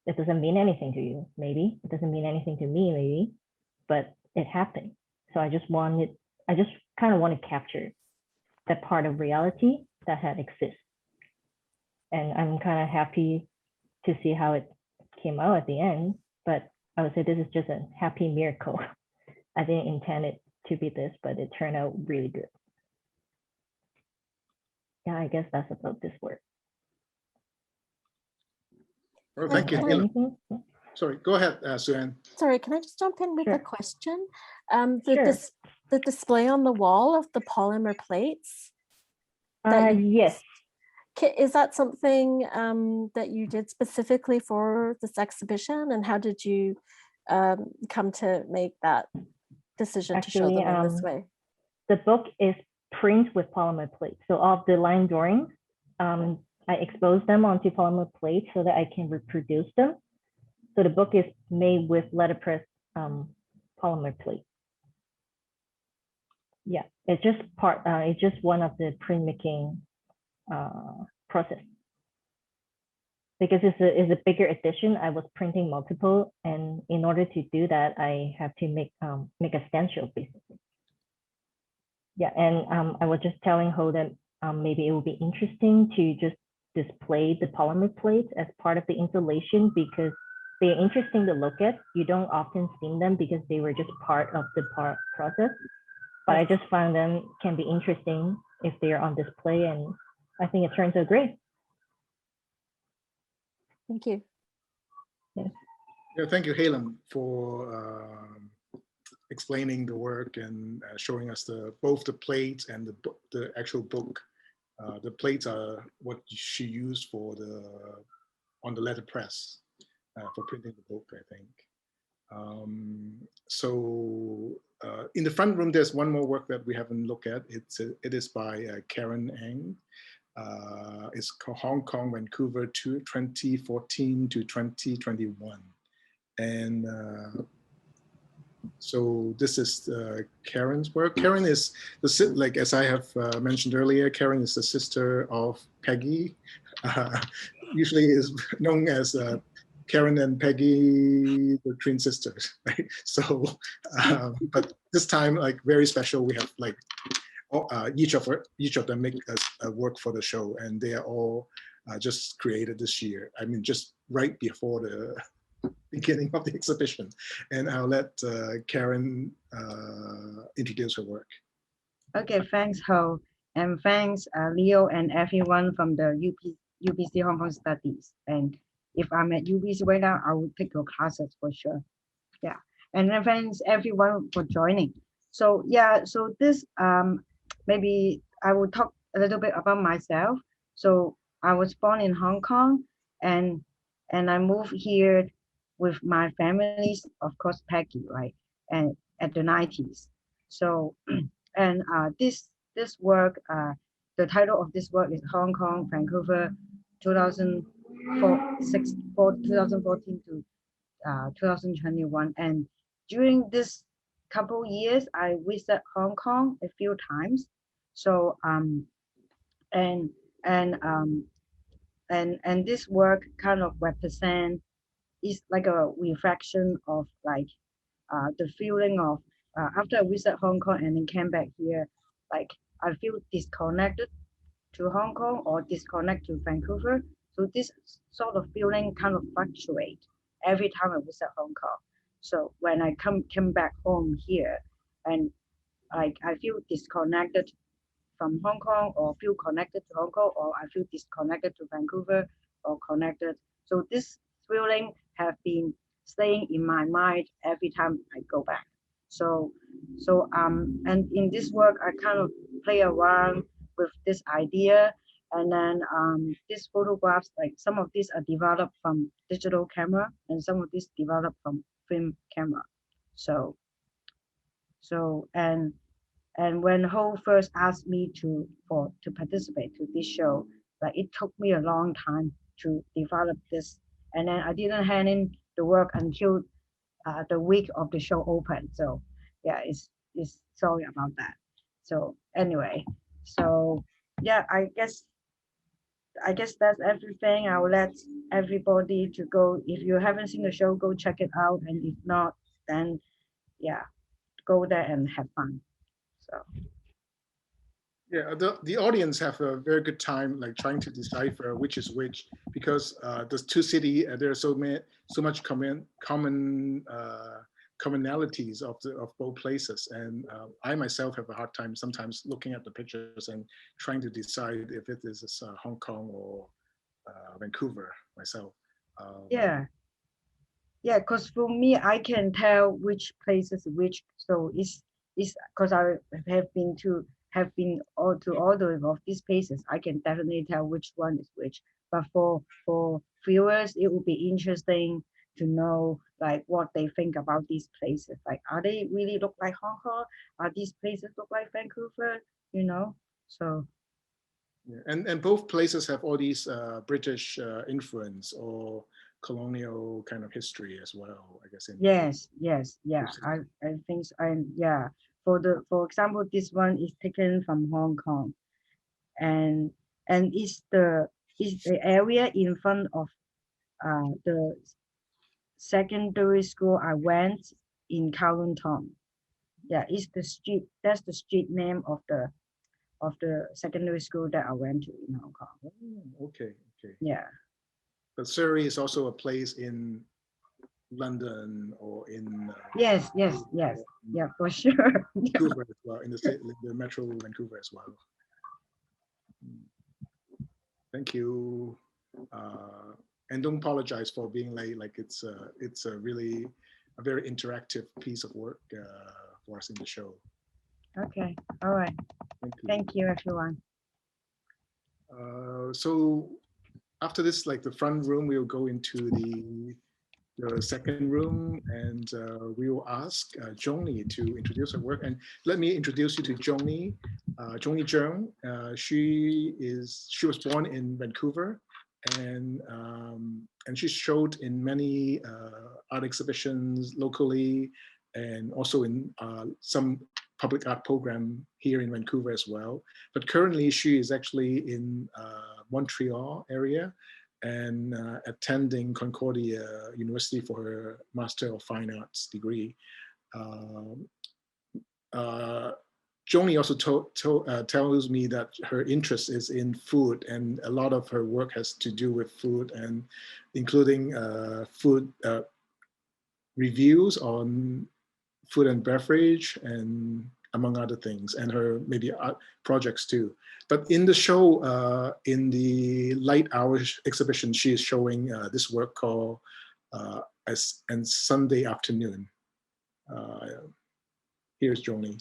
it doesn't mean anything to you, maybe. It doesn't mean anything to me, maybe, but it happened. So I just kind of want to capture that part of reality that had exists. And I'm kind of happy to see how it came out at the end, but I would say this is just a happy miracle. I didn't intend it to be this, but it turned out really good. Yeah, I guess that's about this work. Well, thank you. Anything? Yeah. Sorry, go ahead, Sue-Ann. Sorry, can I just jump in with a Sure. question? Sure. The display on the wall of the polymer plates. Yes. Is that something that you did specifically for this exhibition? And how did you come to make that decision to show them in this way? The book is printed with polymer plates. So of the line drawings, I expose them onto polymer plates so that I can reproduce them. So the book is made with letterpress polymer plate. Yeah, it's just it's just one of the printmaking process. Because it's a bigger edition, I was printing multiple, and in order to do that, I have to make a stencil basically. Yeah, and I was just telling Ho that maybe it would be interesting to just display the polymer plates as part of the installation because they're interesting to look at. You don't often see them because they were just part of the process. But I just found them can be interesting if they're on display, and I think it turns out great. Thank you. Yeah, thank you, Halem, for explaining the work and showing us both the plates and the actual book. The plates are what she used for on the letterpress for printing the book, I think. So in the front room, there's one more work that we haven't looked at. It is by Karen Ang. It's called Hong Kong, Vancouver, 2014 to 2021. And so this is Karen's work. Karen is like, as I have mentioned earlier, Karen is the sister of Peggy. Usually is known as Karen and Peggy, the twin sisters, right? So, but this time, like very special, we have like each of them make a work for the show, and they are all just created this year. I mean, just right before the beginning of the exhibition. And I'll let Karen introduce her work. Okay, thanks, Ho. And thanks, Leo and everyone from the UBC Hong Kong Studies. And if I'm at UBC right now, I will take your classes for sure. Yeah, and then thanks everyone for joining. So yeah, so this, maybe I will talk a little bit about myself. So I was born in Hong Kong and I moved here with my families, of course, Peggy, right? And at the 90s. So, and this work, the title of this work is Hong Kong, Vancouver, 2014 to 2021. And during this couple years, I visited Hong Kong a few times. So, and this work kind of represent is like a reflection of like the feeling of after I visit Hong Kong and then came back here, like I feel disconnected to Hong Kong or disconnect to Vancouver. So this sort of feeling kind of fluctuate every time I visit Hong Kong. So when I came back home here, and I feel disconnected from Hong Kong, or feel connected to Hong Kong, or I feel disconnected to Vancouver, or connected. So this feeling have been staying in my mind every time I go back. So and in this work, I kind of play around with this idea, and then these photographs, like some of these are developed from digital camera, and some of these developed from film camera. So and when Ho first asked me to participate to this show, like it took me a long time to develop this, and then I didn't hand in the work until the week of the show opened. So yeah, it's sorry about that. So anyway, so yeah, I guess that's everything. I'll let everybody to go. If you haven't seen the show, go check it out, and if not, then yeah, go there and have fun. So yeah, the audience have a very good time like trying to decipher which is which, because there's two cities, there are so much commonalities of both places, and I myself have a hard time sometimes looking at the pictures and trying to decide if it is Hong Kong or Vancouver myself. yeah, because for me, I can tell which place is which. So it's because I have been all of these places. I can definitely tell which one is which. But for viewers, it would be interesting to know like what they think about these places. Like, are they really look like Hong Kong? Are these places look like Vancouver? You know, so. Yeah. And both places have all these British influence or colonial kind of history as well, I guess. Yes, yeah. I think so. Yeah. For example, this one is taken from Hong Kong, and it's the area in front of the secondary school I went in Kowloon Tong. Yeah, it's the street. That's the street name of the secondary school that I went to in Hong Kong. Oh, okay. Yeah. But Surrey is also a place in London or in yes, yeah, for sure. Vancouver as well, in the metro Vancouver as well. Thank you, and don't apologize for being late. Like it's a really a very interactive piece of work for us in the show. Okay, all right. Thank you everyone. So after this, like the front room, we'll go into the second room, and we will ask Zhongli to introduce her work. And let me introduce you to Zhongli. Zhongli Zhang. She was born in Vancouver, and she showed in many art exhibitions locally, and also in some public art program here in Vancouver as well. But currently, she is actually in Montreal area, and attending Concordia University for her Master of Fine Arts degree. Joni also tells me that her interest is in food, and a lot of her work has to do with food, and including food reviews on food and beverage, and among other things, and her maybe art projects too. But in the show, in the Light Hours exhibition, she is showing this work called and Sunday Afternoon. Here's Joni.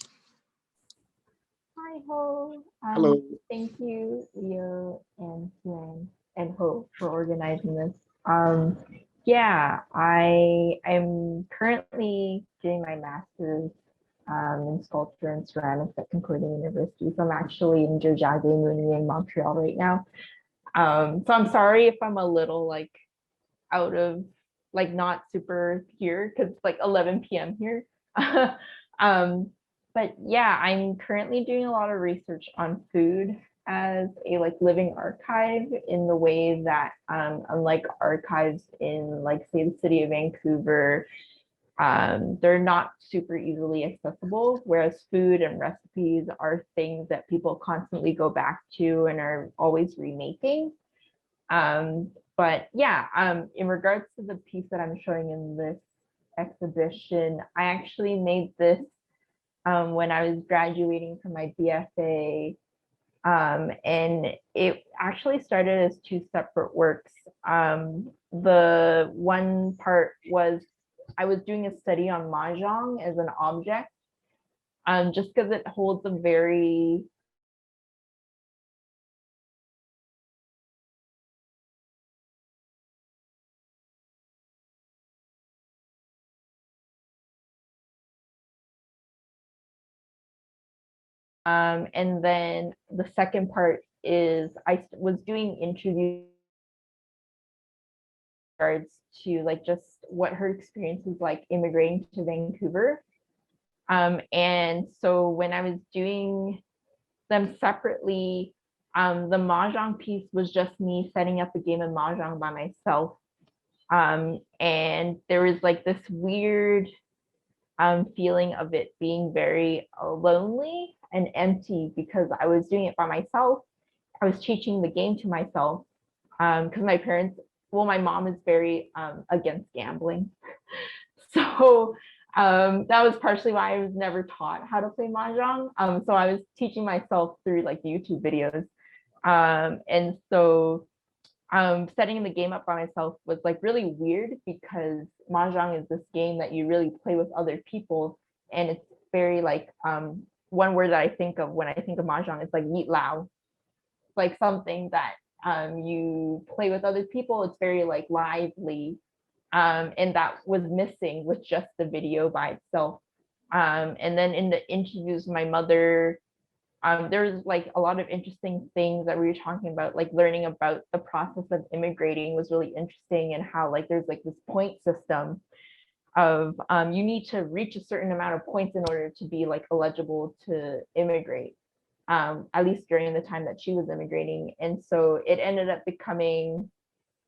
Hi, Ho. Hello. Thank you, Leo and Zhang and Ho for organizing this. Yeah, I am currently doing my master's in sculpture and ceramics at Concordia University. So I'm actually in Zhejiang, in Montreal right now. So I'm sorry if I'm a little like out of like not super here because it's like 11 p.m. here. But yeah, I'm currently doing a lot of research on food as a like living archive, in the way that unlike archives in like say the city of Vancouver, they're not super easily accessible, whereas food and recipes are things that people constantly go back to and are always remaking. But yeah, in regards to the piece that I'm showing in this exhibition, I actually made this when I was graduating from my BFA. And it actually started as two separate works. The one part was I was doing a study on mahjong as an object, just because it holds a very and then the second part is I was doing interviews to like just what her experience was like immigrating to Vancouver. And so when I was doing them separately, the mahjong piece was just me setting up a game of mahjong by myself. And there was like this weird feeling of it being very lonely and empty because I was doing it by myself. I was teaching the game to myself because my parents, well, my mom is very against gambling. So that was partially why I was never taught how to play mahjong. So I was teaching myself through like YouTube videos. And so setting the game up by myself was like really weird because mahjong is this game that you really play with other people, and it's very like one word that I think of when I think of mahjong is like yeet lao, like something that you play with other people. It's very like lively, and that was missing with just the video by itself. And then in the interviews, my mother, there's like a lot of interesting things that we were talking about, like learning about the process of immigrating was really interesting, and how like there's like this point system of you need to reach a certain amount of points in order to be like eligible to immigrate, at least during the time that she was immigrating. And so it ended up becoming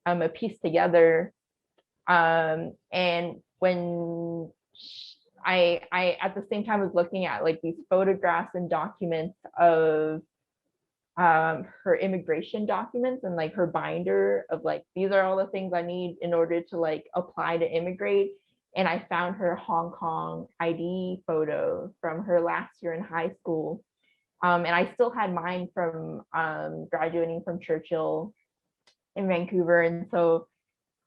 a piece together. And when I at the same time was looking at like these photographs and documents of her immigration documents and like her binder of like, these are all the things I need in order to like apply to immigrate. And I found her Hong Kong ID photo from her last year in high school. And I still had mine from graduating from Churchill in Vancouver. And so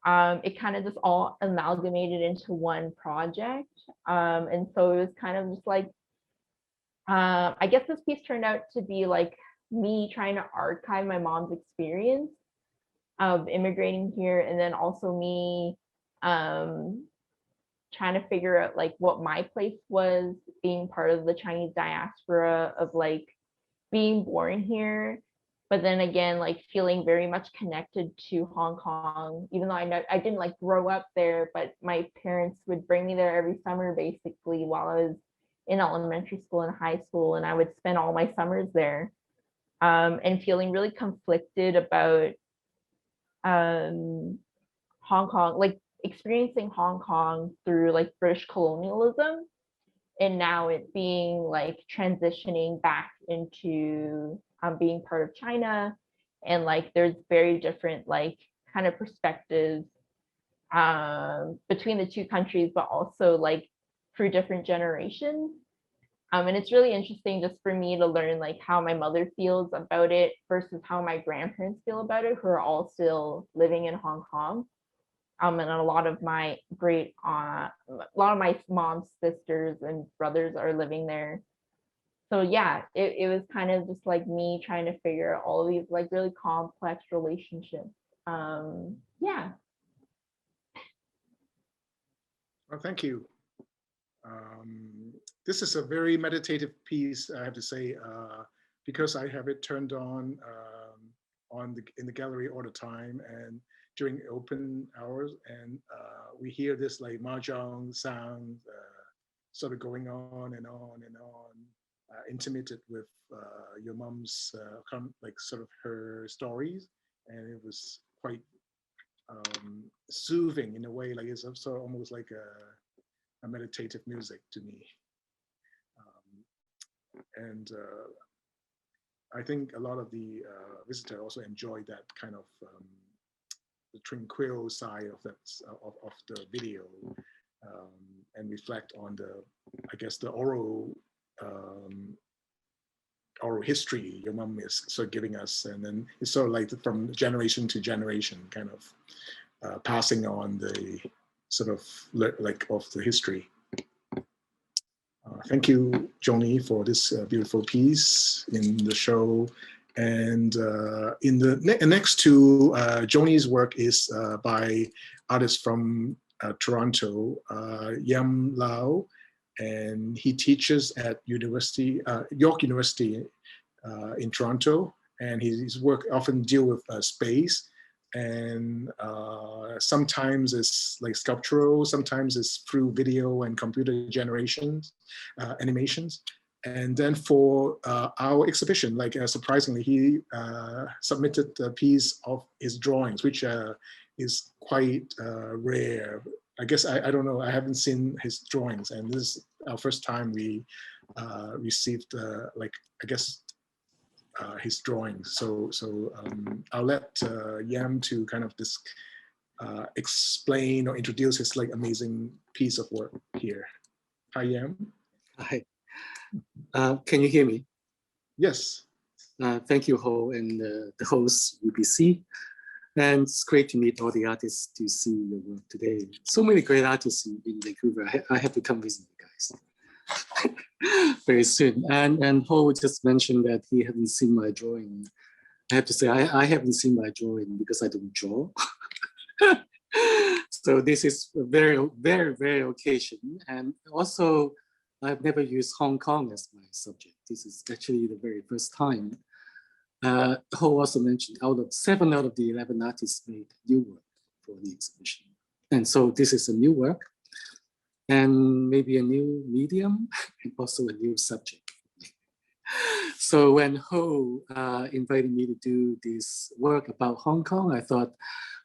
it kind of just all amalgamated into one project. And so it was kind of just like, I guess this piece turned out to be like me trying to archive my mom's experience of immigrating here, and then also me trying to figure out like what my place was being part of the Chinese diaspora, of like being born here, but then again like feeling very much connected to Hong Kong, even though I didn't like grow up there, but my parents would bring me there every summer basically while I was in elementary school and high school, and I would spend all my summers there, and feeling really conflicted about Hong Kong, like experiencing Hong Kong through like British colonialism, and now it being like transitioning back into being part of China. And like there's very different like kind of perspectives between the two countries, but also like through different generations. And it's really interesting just for me to learn like how my mother feels about it versus how my grandparents feel about it, who are all still living in Hong Kong. And a lot of my mom's sisters and brothers are living there. So yeah, it was kind of just like me trying to figure out all of these like really complex relationships. Yeah. Well, thank you. This is a very meditative piece, I have to say, because I have it turned on in the gallery all the time and during open hours, and we hear this like mahjong sound sort of going on and on and on, intermittent with your mom's like sort of her stories, and it was quite soothing in a way, like it's sort of almost like a meditative music to me. And I think a lot of the visitors also enjoyed that kind of the tranquil side of that of the video, and reflect on the, I guess, the oral oral history your mom is sort of giving us, and then it's sort of like from generation to generation, kind of passing on the sort of like of the history. Thank you, Joni, for this beautiful piece in the show. And in the next to Joni's work is by artists from Toronto, Yam Lau, and he teaches at York University in Toronto, and his work often deal with space, and sometimes it's like sculptural, sometimes it's through video and computer generations, animations. And then for our exhibition, like surprisingly, he submitted a piece of his drawings, which is quite rare. I guess, I don't know, I haven't seen his drawings, and this is our first time we received, like, I guess, his drawings. So I'll let Yam to kind of explain or introduce his like amazing piece of work here. Hi, Yam. Hi. Can you hear me? Yes. Thank you, Ho, and the host, UBC. And it's great to meet all the artists to see your work today. So many great artists in Vancouver. I have to come visit you guys very soon. And Ho just mentioned that he hadn't seen my drawing. I have to say, I haven't seen my drawing because I don't draw. So this is a very, very, very occasion. And also, I've never used Hong Kong as my subject. This is actually the very first time. Ho also mentioned 7 out of the 11 artists made new work for the exhibition. And so this is a new work and maybe a new medium and also a new subject. So when Ho invited me to do this work about Hong Kong, I thought,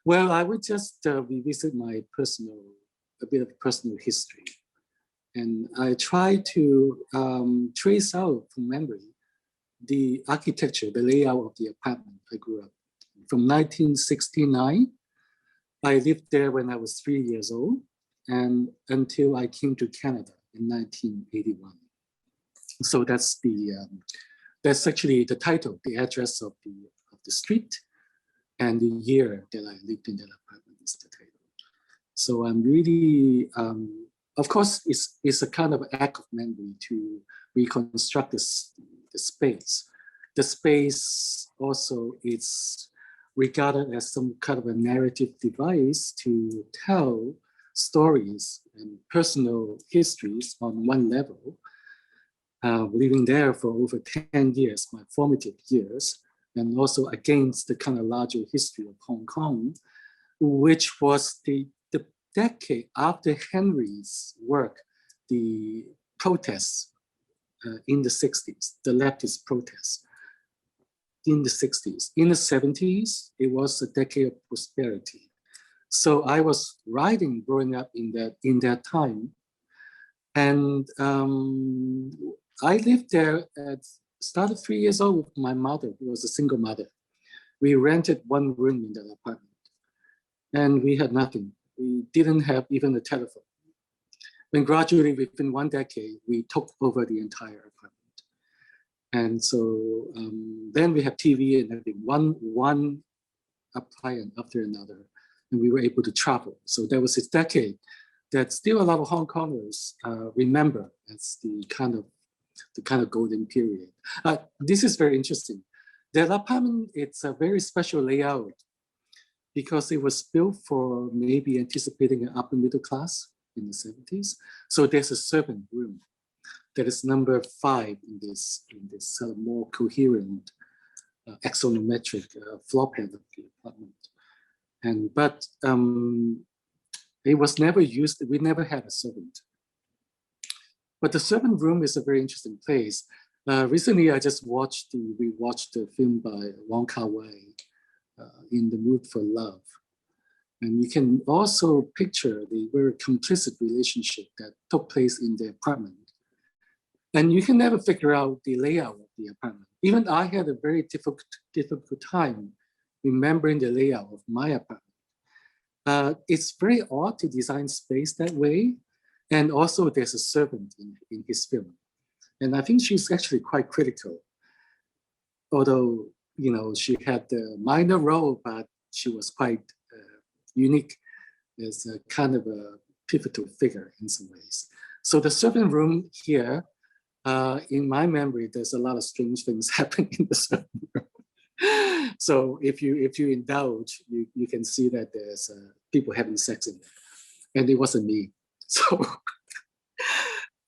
well, I would just revisit my a bit of personal history. And I try to trace out from memory the architecture, the layout of the apartment I grew up in. From 1969, I lived there when I was 3 years old, and until I came to Canada in 1981. So that's actually the title, the address of the street, and the year that I lived in that apartment is the title. So I'm really, of course, it's a kind of act of memory to reconstruct the space. The space also is regarded as some kind of a narrative device to tell stories and personal histories on one level. Living there for over 10 years, my formative years, and also against the kind of larger history of Hong Kong, which was the decade after Henry's work, the protests in the 60s, the leftist protests in the 60s. In the 70s, it was a decade of prosperity. So I was writing, growing up in that time. And I lived there started 3 years old with my mother, who was a single mother. We rented one room in that apartment and we had nothing. We didn't have even a telephone. And gradually, within 1 decade, we took over the entire apartment. And so then we have TV and everything, one appliance after another, and we were able to travel. So there was this decade that still a lot of Hong Kongers remember as the kind of golden period. This is very interesting. That apartment, it's a very special layout because it was built for maybe anticipating an upper middle class in the 70s. So there's a servant room that is number 5 in this more coherent axonometric floor plan of the apartment. But it was never used. We never had a servant. But the servant room is a very interesting place. Recently, I just rewatched the film by Wong Kar-wai, In the Mood for Love. And you can also picture the very complicit relationship that took place in the apartment. And you can never figure out the layout of the apartment. Even I had a very difficult time remembering the layout of my apartment. It's very odd to design space that way. And also there's a servant in his film. And I think she's actually quite critical. Although, you know, she had a minor role, but she was quite unique as a kind of a pivotal figure in some ways. So the servant room here, in my memory, there's a lot of strange things happening in the servant room. So if you indulge, you can see that there's people having sex in there, and it wasn't me. So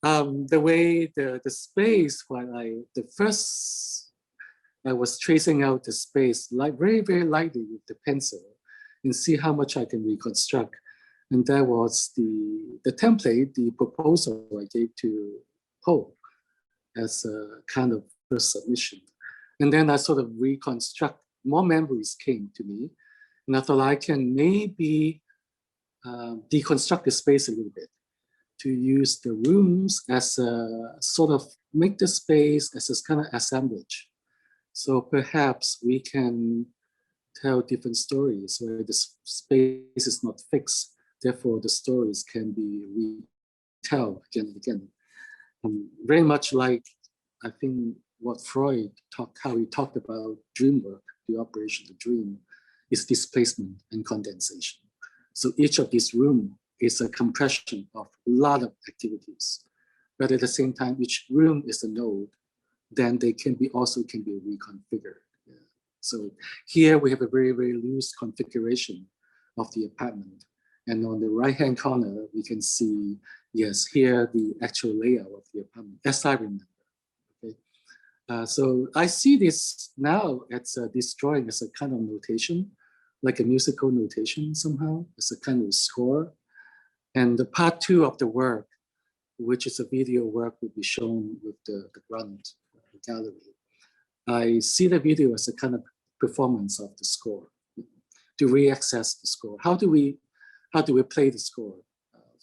the way the space, while I was tracing out the space like very, very lightly with the pencil and see how much I can reconstruct. And that was the template, the proposal I gave to Ho as a kind of first submission. And then I sort of reconstruct, more memories came to me. And I thought I can maybe deconstruct the space a little bit to use the rooms as a sort of make the space as a kind of assemblage. So perhaps we can tell different stories where the space is not fixed. Therefore, the stories can be retold again and again. Very much like, I think, what Freud how he talked about dream work, the operation of the dream, is displacement and condensation. So each of these rooms is a compression of a lot of activities. But at the same time, each room is a node, then they can be reconfigured. Yeah. So here we have a very, very loose configuration of the apartment. And on the right-hand corner, we can see, yes, here the actual layout of the apartment, as I remember. Okay. So I see this now as this drawing as a kind of notation, like a musical notation somehow, as a kind of score. And the part 2 of the work, which is a video work, will be shown with the front gallery. I see the video as a kind of performance of the score, to re-access the score. How do we play the score?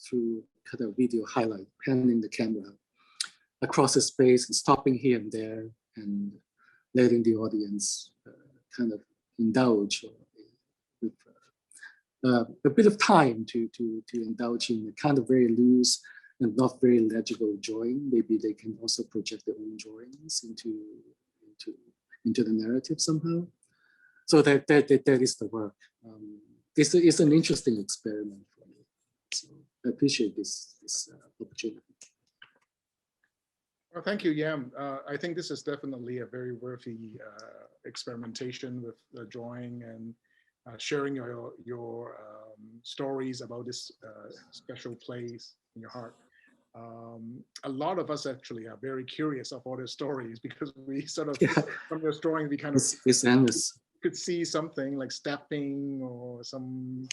Through kind of video highlight, panning the camera across the space and stopping here and there and letting the audience kind of indulge with a bit of time to indulge in a kind of very loose and not very legible drawing. Maybe they can also project their own drawings into the narrative somehow. So that is the work. It's an interesting experiment for me. So I appreciate this opportunity. Well, thank you, Yam. I think this is definitely a very worthy experimentation with the drawing and sharing your stories about this special place in your heart. A lot of us actually are very curious of all the stories because we sort of, from this drawing, we kind of it's endless. Could see something like stepping or some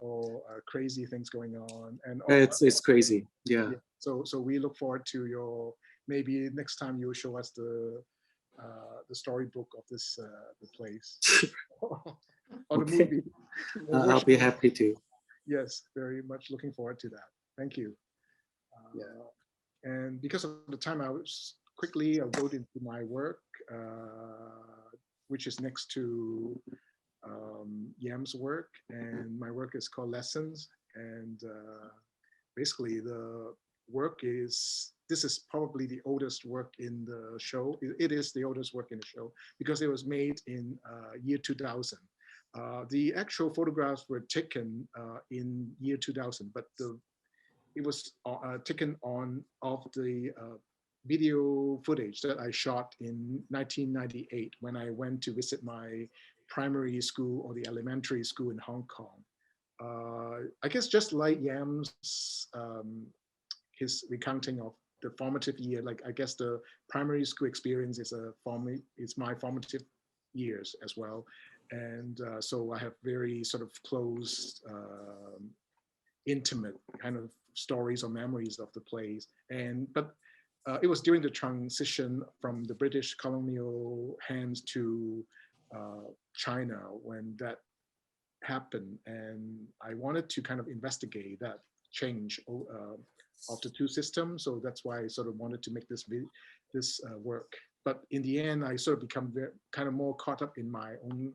or crazy things going on, and it's crazy. Yeah. So we look forward to your, maybe next time you will show us the storybook of this the place or the movie. I'll be happy to. Yes, very much looking forward to that. Thank you. And because of the time, I'll go into my work, which is next to Yam's work, and my work is called Lessons. And basically the work this is probably the oldest work in the show. It is the oldest work in the show because it was made in year 2000. The actual photographs were taken in year 2000, but it was taken off the video footage that I shot in 1998 when I went to visit my primary school or the elementary school in Hong Kong. I guess just like Yam's, his recounting of the formative year, like I guess the primary school experience is my formative years as well. And so I have very sort of close, intimate kind of stories or memories of the place. But it was during the transition from the British colonial hands to China when that happened, and I wanted to kind of investigate that change of the two systems. So that's why I sort of wanted to make this work. But in the end, I sort of become kind of more caught up in my own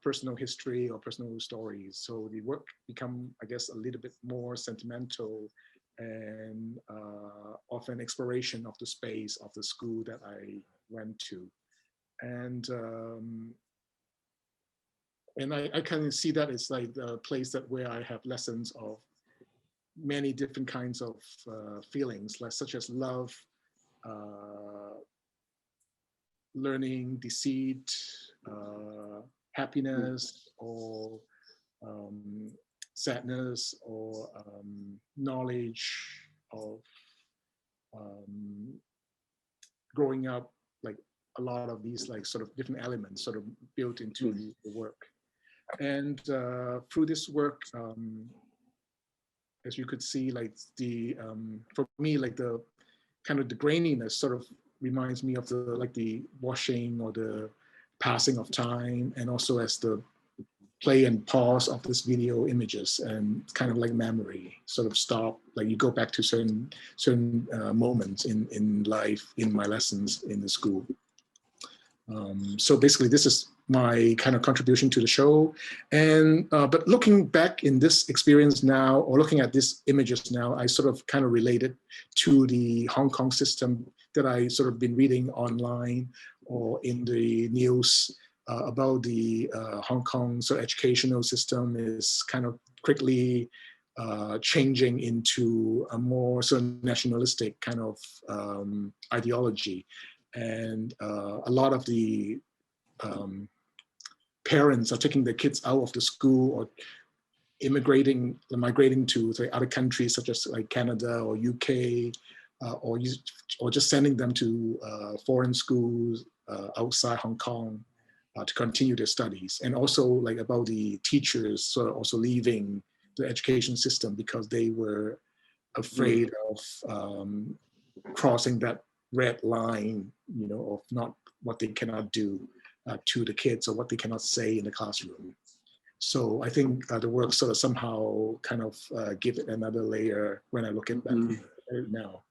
personal history or personal stories. So the work become, I guess, a little bit more sentimental and of an exploration of the space of the school that I went to. And I kind of see that it's like the place that where I have lessons of many different kinds of feelings, like such as love, learning, deceit, happiness, or sadness, or knowledge of growing up, like a lot of these like sort of different elements sort of built into the work. And through this work, as you could see, like the for me, like the kind of the graininess sort of reminds me of the like the washing or the passing of time, and also as the play and pause of this video images, and kind of like memory sort of stop, like you go back to certain moments in life, in my lessons in the school. So basically this is my kind of contribution to the show. And but looking back in this experience now, or looking at these images now, I sort of kind of related to the Hong Kong system that I sort of been reading online or in the news about the Hong Kong educational system is kind of quickly changing into a more sort of nationalistic kind of ideology. And a lot of the parents are taking their kids out of the school or migrating to say other countries such as like Canada or UK, or just sending them to foreign schools outside Hong Kong to continue their studies. And also like about the teachers sort of also leaving the education system because they were afraid of crossing that red line, you know, of not what they cannot do to the kids or what they cannot say in the classroom. So I think the work sort of somehow kind of give it another layer when I look at that now.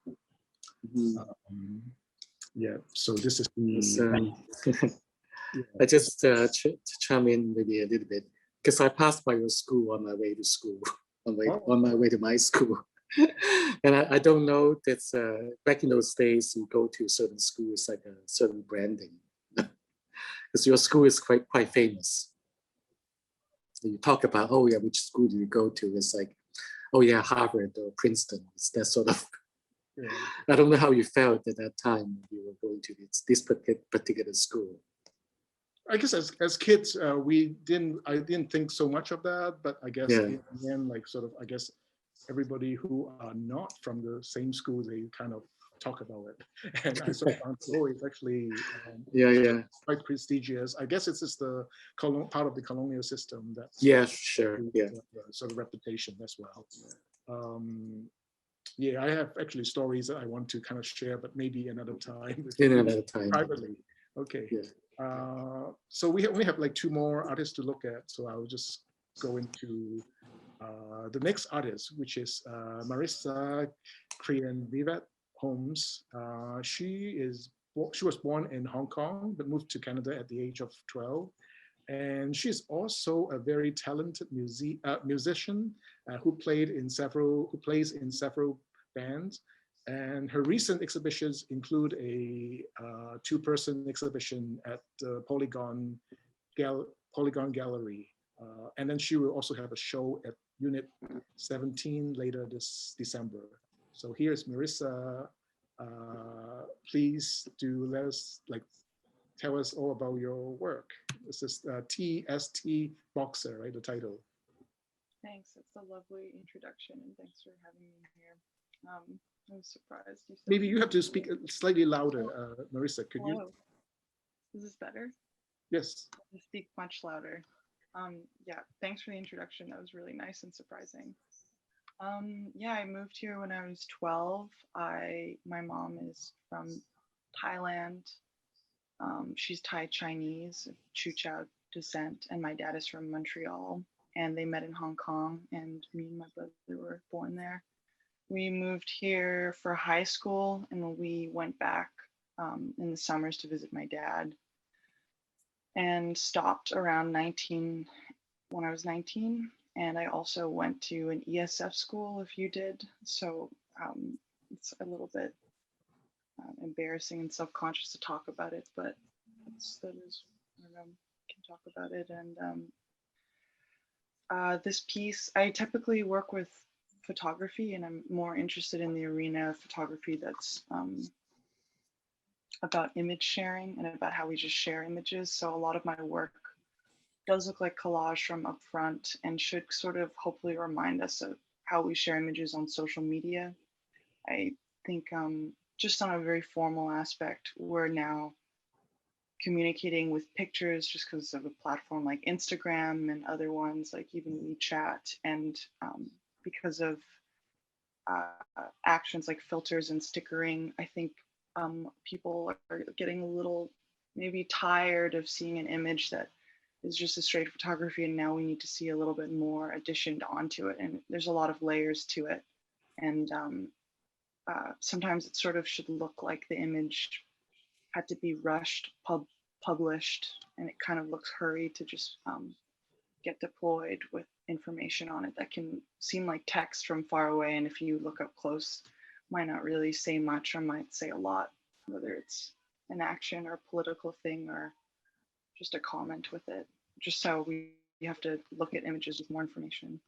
Yeah, so this is the... I just chime in maybe a little bit, because I passed by your school on my way to school, on my way to my school. And I don't know that back in those days, you go to certain schools like a certain branding, because your school is quite famous. So you talk about, oh yeah, which school do you go to? It's like, oh yeah, Harvard or Princeton. It's that sort of. Yeah. I don't know how you felt at that time when you were going to this particular school. I guess as kids, I didn't think so much of that, but I guess in the end, like sort of, I guess everybody who are not from the same school, they kind of talk about it. And I sort of found, oh, it's actually quite prestigious. I guess it's just the part of the colonial system that's sort of reputation as well. Yeah, I have actually stories that I want to kind of share, but maybe another time. Privately. Okay. Yeah. So we only have like 2 more artists to look at. So I'll just go into the next artist, which is Marissa Krian Vivet Holmes. She was born in Hong Kong, but moved to Canada at the age of 12. And she's also a very talented musician who plays in several bands. And her recent exhibitions include a 2-person exhibition at the Polygon Gallery. And then she will also have a show at Unit 17 later this December. So here's Marissa. Please do let us tell us all about your work. This is TST Boxer, right? The title. Thanks. It's a lovely introduction, and thanks for having me here. I'm surprised you said maybe you have to speak slightly louder, Marissa. Could you? Is this better? Yes. I speak much louder. Yeah, thanks for the introduction. That was really nice and surprising. Yeah, I moved here when I was 12. My mom is from Thailand. She's Thai Chinese, Chuchao descent, and my dad is from Montreal. And they met in Hong Kong, and me and my brother were born there. We moved here for high school, and we went back in the summers to visit my dad, and stopped around when I was 19, And I also went to an ESF school, if you did. So it's a little bit embarrassing and self-conscious to talk about it, but that is, I don't know, can talk about it. And this piece, I typically work with photography, and I'm more interested in the arena of photography that's about image sharing and about how we just share images. So a lot of my work does look like collage from up front and should sort of hopefully remind us of how we share images on social media. I think just on a very formal aspect, we're now communicating with pictures just because of a platform like Instagram and other ones like even WeChat, and because of actions like filters and stickering, I think people are getting a little maybe tired of seeing an image that is just a straight photography, and now we need to see a little bit more additioned onto it, and there's a lot of layers to it, and sometimes it sort of should look like the image had to be rushed, published, and it kind of looks hurried to just get deployed with information on it that can seem like text from far away, and if you look up close, might not really say much or might say a lot, whether it's an action or a political thing or just a comment with it, just so we have to look at images with more information.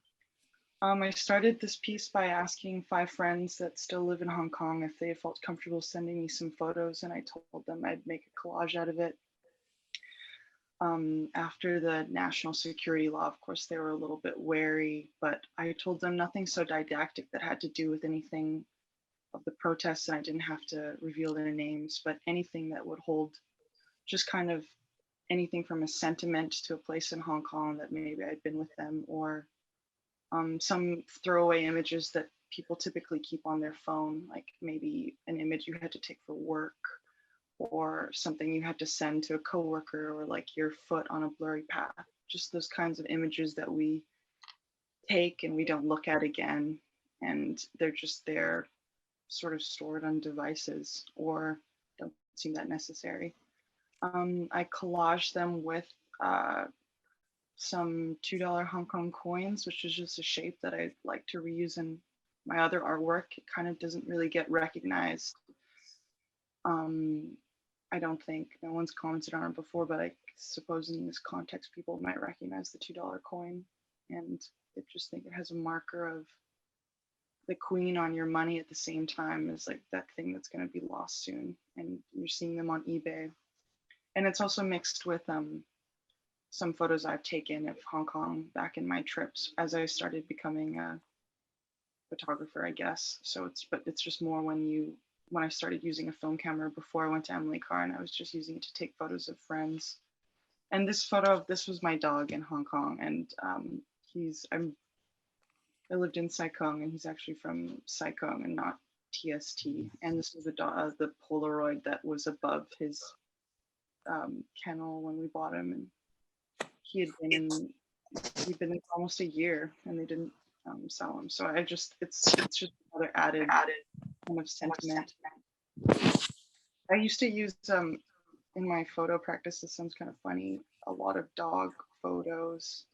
I started this piece by asking 5 friends that still live in Hong Kong if they felt comfortable sending me some photos, and I told them I'd make a collage out of it. After the national security law, of course, they were a little bit wary, but I told them nothing so didactic that had to do with anything of the protests, and I didn't have to reveal their names, but anything that would hold just kind of anything from a sentiment to a place in Hong Kong that maybe I'd been with them, or some throwaway images that people typically keep on their phone, like maybe an image you had to take for work, or something you had to send to a coworker, or like your foot on a blurry path, just those kinds of images that we take and we don't look at again, and they're just there sort of stored on devices or don't seem that necessary. I collaged them with some $2 Hong Kong coins, which is just a shape that I like to reuse in my other artwork. It kind of doesn't really get recognized. I don't think, no one's commented on it before, but I suppose in this context, people might recognize the $2 coin, and I just think it has a marker of the queen on your money at the same time as like that thing that's going to be lost soon, and you're seeing them on eBay. And it's also mixed with some photos I've taken of Hong Kong back in my trips as I started becoming a photographer, I guess. So it's just more when I started using a film camera before I went to Emily Carr, and I was just using it to take photos of friends. And this this was my dog in Hong Kong, and I lived in Sai Kung, and he's actually from Sai Kung and not TST. And this was the Polaroid that was above his kennel when we bought him, and he'd been in almost a year, and they didn't sell him. So it's just another added kind of sentiment. I used to use in my photo practice, this sounds kind of funny, a lot of dog photos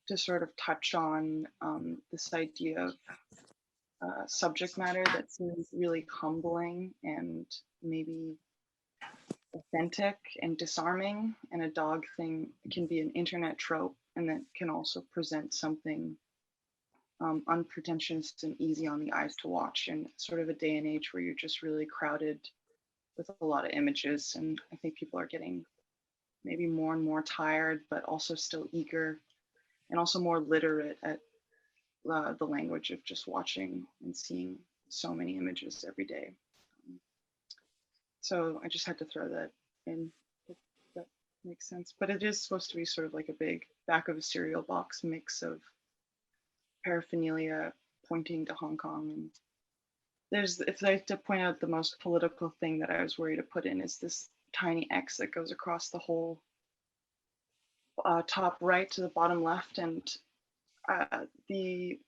to sort of touch on this idea of subject matter that seems really humbling and maybe authentic and disarming, and a dog thing can be an internet trope, and that can also present something unpretentious and easy on the eyes to watch in sort of a day and age where you're just really crowded with a lot of images. And I think people are getting maybe more and more tired, but also still eager, and also more literate at the language of just watching and seeing so many images every day. So I just had to throw that in, if that makes sense. But it is supposed to be sort of like a big back of a cereal box mix of paraphernalia pointing to Hong Kong. And if I had to point out the most political thing that I was worried to put in is this tiny X that goes across the whole top right to the bottom left, and the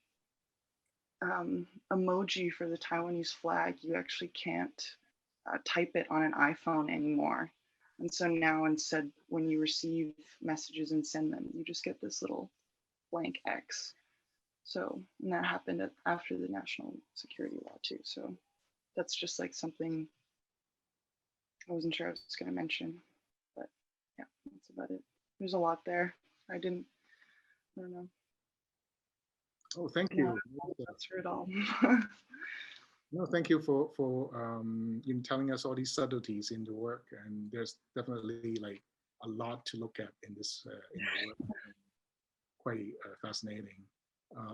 emoji for the Taiwanese flag, you actually can't type it on an iPhone anymore. And so now instead, when you receive messages and send them, you just get this little blank X. So, and that happened after the national security law too. So that's just like something I wasn't sure I was going to mention, but yeah, that's about it. There's a lot there. I don't know. Oh, thank you. That's through it all. No, thank you for you know, telling us all these subtleties in the work, and there's definitely like a lot to look at in this in the work. Quite fascinating.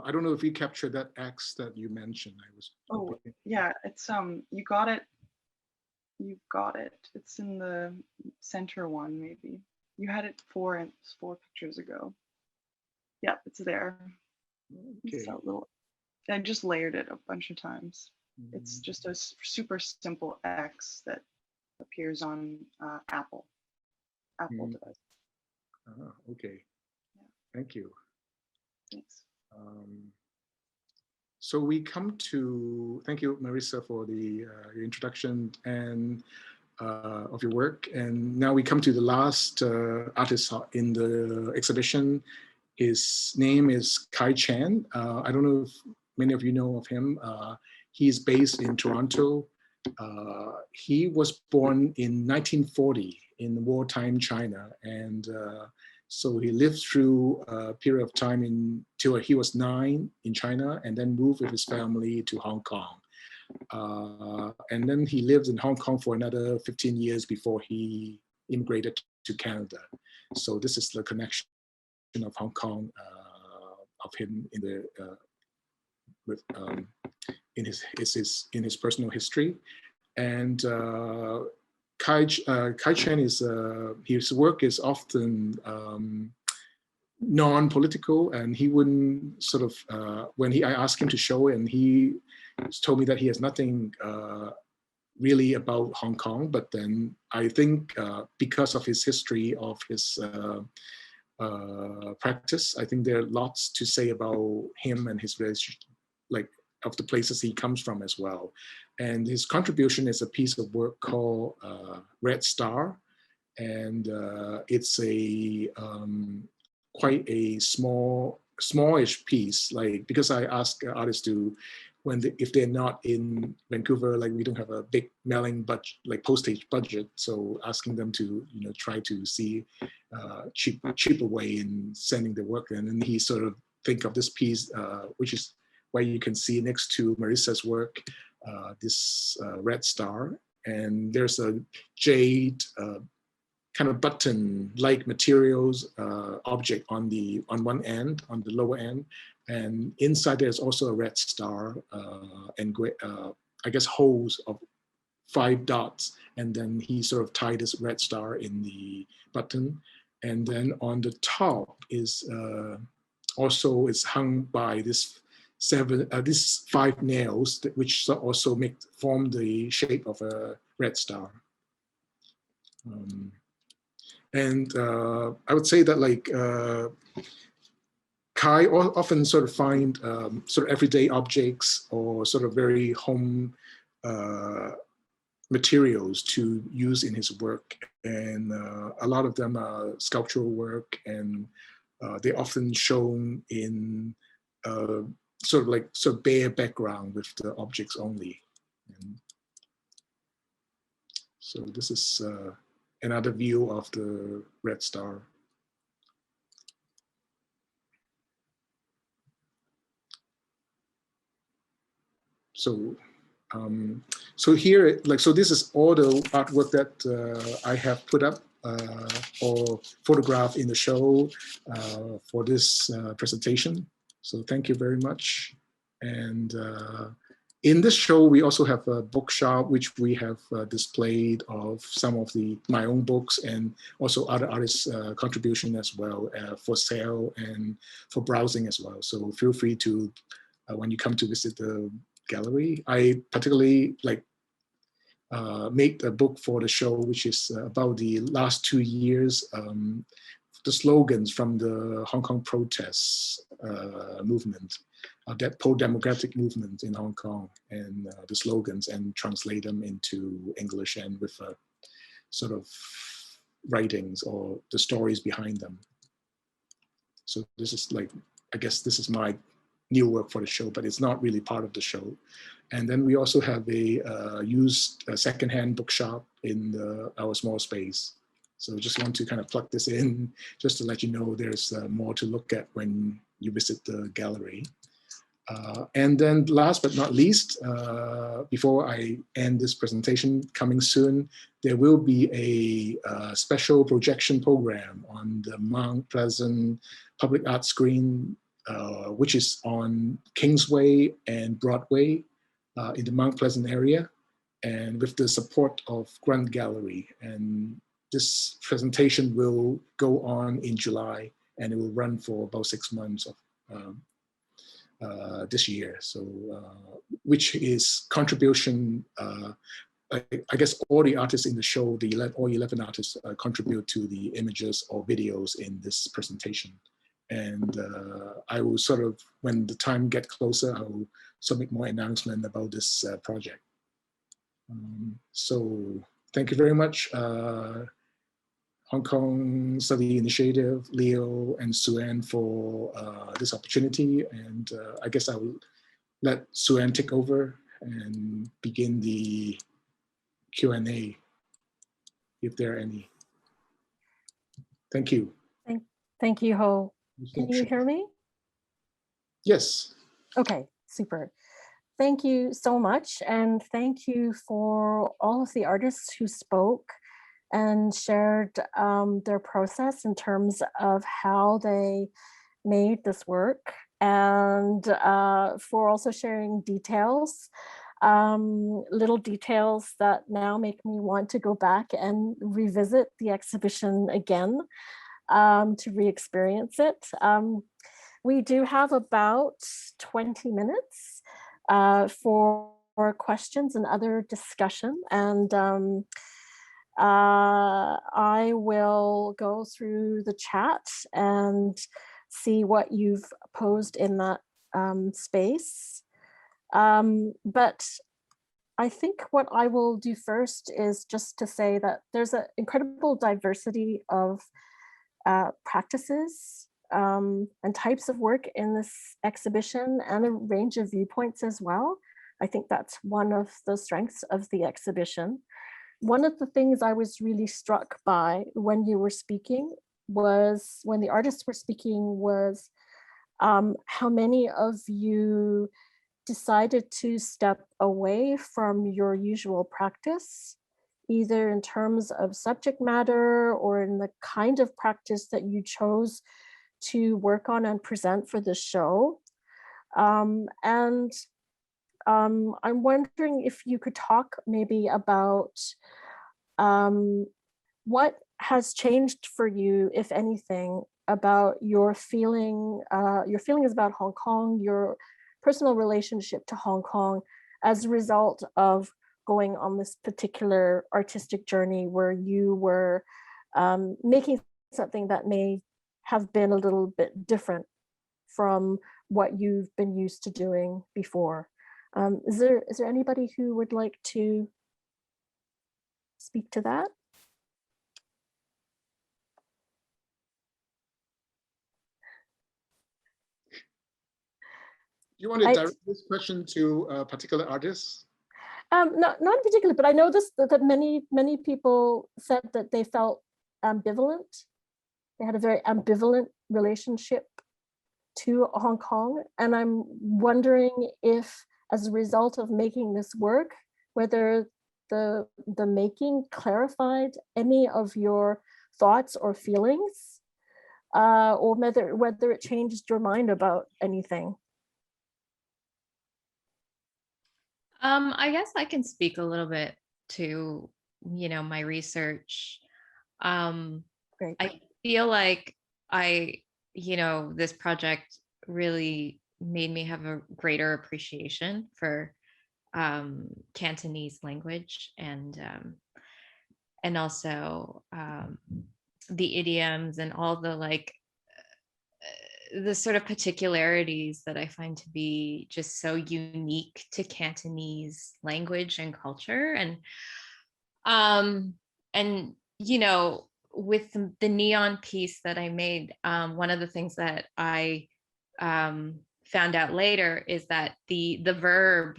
I don't know if you captured that X that you mentioned. I was. Oh yeah, it's you got it. You got it. It's in the center one, maybe. You had it four pictures ago. Yeah, it's there. Okay. It's that little. I just layered it a bunch of times. It's just a super simple X that appears on Apple device. Okay. Yeah. Thank you. Thanks. So we come to, thank you, Marissa, for the your introduction and of your work. And now we come to the last artist in the exhibition. His name is Kai Chan. I don't know if many of you know of him. He is based in Toronto. He was born in 1940 in wartime China. And so he lived through a period of time until he was 9 in China, and then moved with his family to Hong Kong. And then he lived in Hong Kong for another 15 years before he immigrated to Canada. So this is the connection of Hong Kong of him in the in his personal history. And Kai Chen is his work is often non-political, and he wouldn't sort of when I asked him to show it, and he told me that he has nothing really about Hong Kong. But then I think because of his history of his practice, I think there are lots to say about him and his relationship, like of the places he comes from as well. And his contribution is a piece of work called Red Star. And it's a quite a smallish piece, like, because I ask artists to, if they're not in Vancouver, like we don't have a big mailing budget, like postage budget. So asking them to, try to see cheaper way in sending the work. And then he sort of think of this piece, which is where you can see next to Marissa's work, this Red Star. And there's a jade kind of button-like materials object on one end, on the lower end. And inside there's also a red star and I guess holes of 5 dots. And then he sort of tied this red star in the button. And then on the top is also is hung by this 5 nails, which also form the shape of a red star. And I would say that, like, Kai often sort of find sort of everyday objects or sort of very home materials to use in his work. And a lot of them are sculptural work, and they're often shown in sort of bare background with the objects only. And so this is another view of the red star. So, so here, like, so this is all the artwork that I have put up or photographed in the show for this presentation. So thank you very much. And in this show, we also have a bookshop, which we have displayed of some of my own books, and also other artists' contribution as well for sale and for browsing as well. So feel free to, when you come to visit the gallery. I particularly made a book for the show, which is about the last 2 years, the slogans from the Hong Kong protests movement, that pro-democratic movement in Hong Kong, and the slogans, and translate them into English and with sort of writings or the stories behind them. So this is like I guess this is my new work for the show, but it's not really part of the show. And then we also have a used secondhand bookshop in our small space. So just want to kind of plug this in, just to let you know there's more to look at when you visit the gallery. And then last but not least, before I end this presentation, coming soon, there will be a special projection program on the Mount Pleasant Public Art Screen, which is on Kingsway and Broadway in the Mount Pleasant area, and with the support of Grunt Gallery. And this presentation will go on in July, and it will run for about 6 months of this year. So, which is contribution, I guess all the artists in the show, all 11 artists contribute to the images or videos in this presentation. And I will sort of, when the time gets closer, I will make more announcement about this project. So thank you very much, Hong Kong Study Initiative, Leo and Sue-Ann, for this opportunity. And I guess I will let Sue-Ann take over and begin the Q&A, if there are any. Thank you. Thank you, Ho. Can you hear me? Yes. Okay, super. Thank you so much. And thank you for all of the artists who spoke and shared their process in terms of how they made this work, and for also sharing details, little details that now make me want to go back and revisit the exhibition again, to re-experience it. We do have about 20 minutes for questions and other discussion, and I will go through the chat and see what you've posed in that space. But I think what I will do first is just to say that there's an incredible diversity of practices and types of work in this exhibition, and a range of viewpoints as well. I think that's one of the strengths of the exhibition. One of the things I was really struck by when you were speaking was, when the artists were speaking, was how many of you decided to step away from your usual practice, either in terms of subject matter or in the kind of practice that you chose to work on and present for the show. I'm wondering if you could talk maybe about what has changed for you, if anything, about your feelings about Hong Kong, your personal relationship to Hong Kong, as a result of going on this particular artistic journey where you were making something that may have been a little bit different from what you've been used to doing before. Is there anybody who would like to speak to that? You want to direct this question to a particular artist? Not in particular, but I know that many people said that they felt ambivalent. They had a very ambivalent relationship to Hong Kong, and I'm wondering if, as a result of making this work, whether the making clarified any of your thoughts or feelings, or whether it changed your mind about anything. I guess I can speak a little bit to, my research. Great. I feel like this project really made me have a greater appreciation for Cantonese language, and also the idioms and all the sort of particularities that I find to be just so unique to Cantonese language and culture. And with the neon piece that I made, one of the things that I found out later is that the verb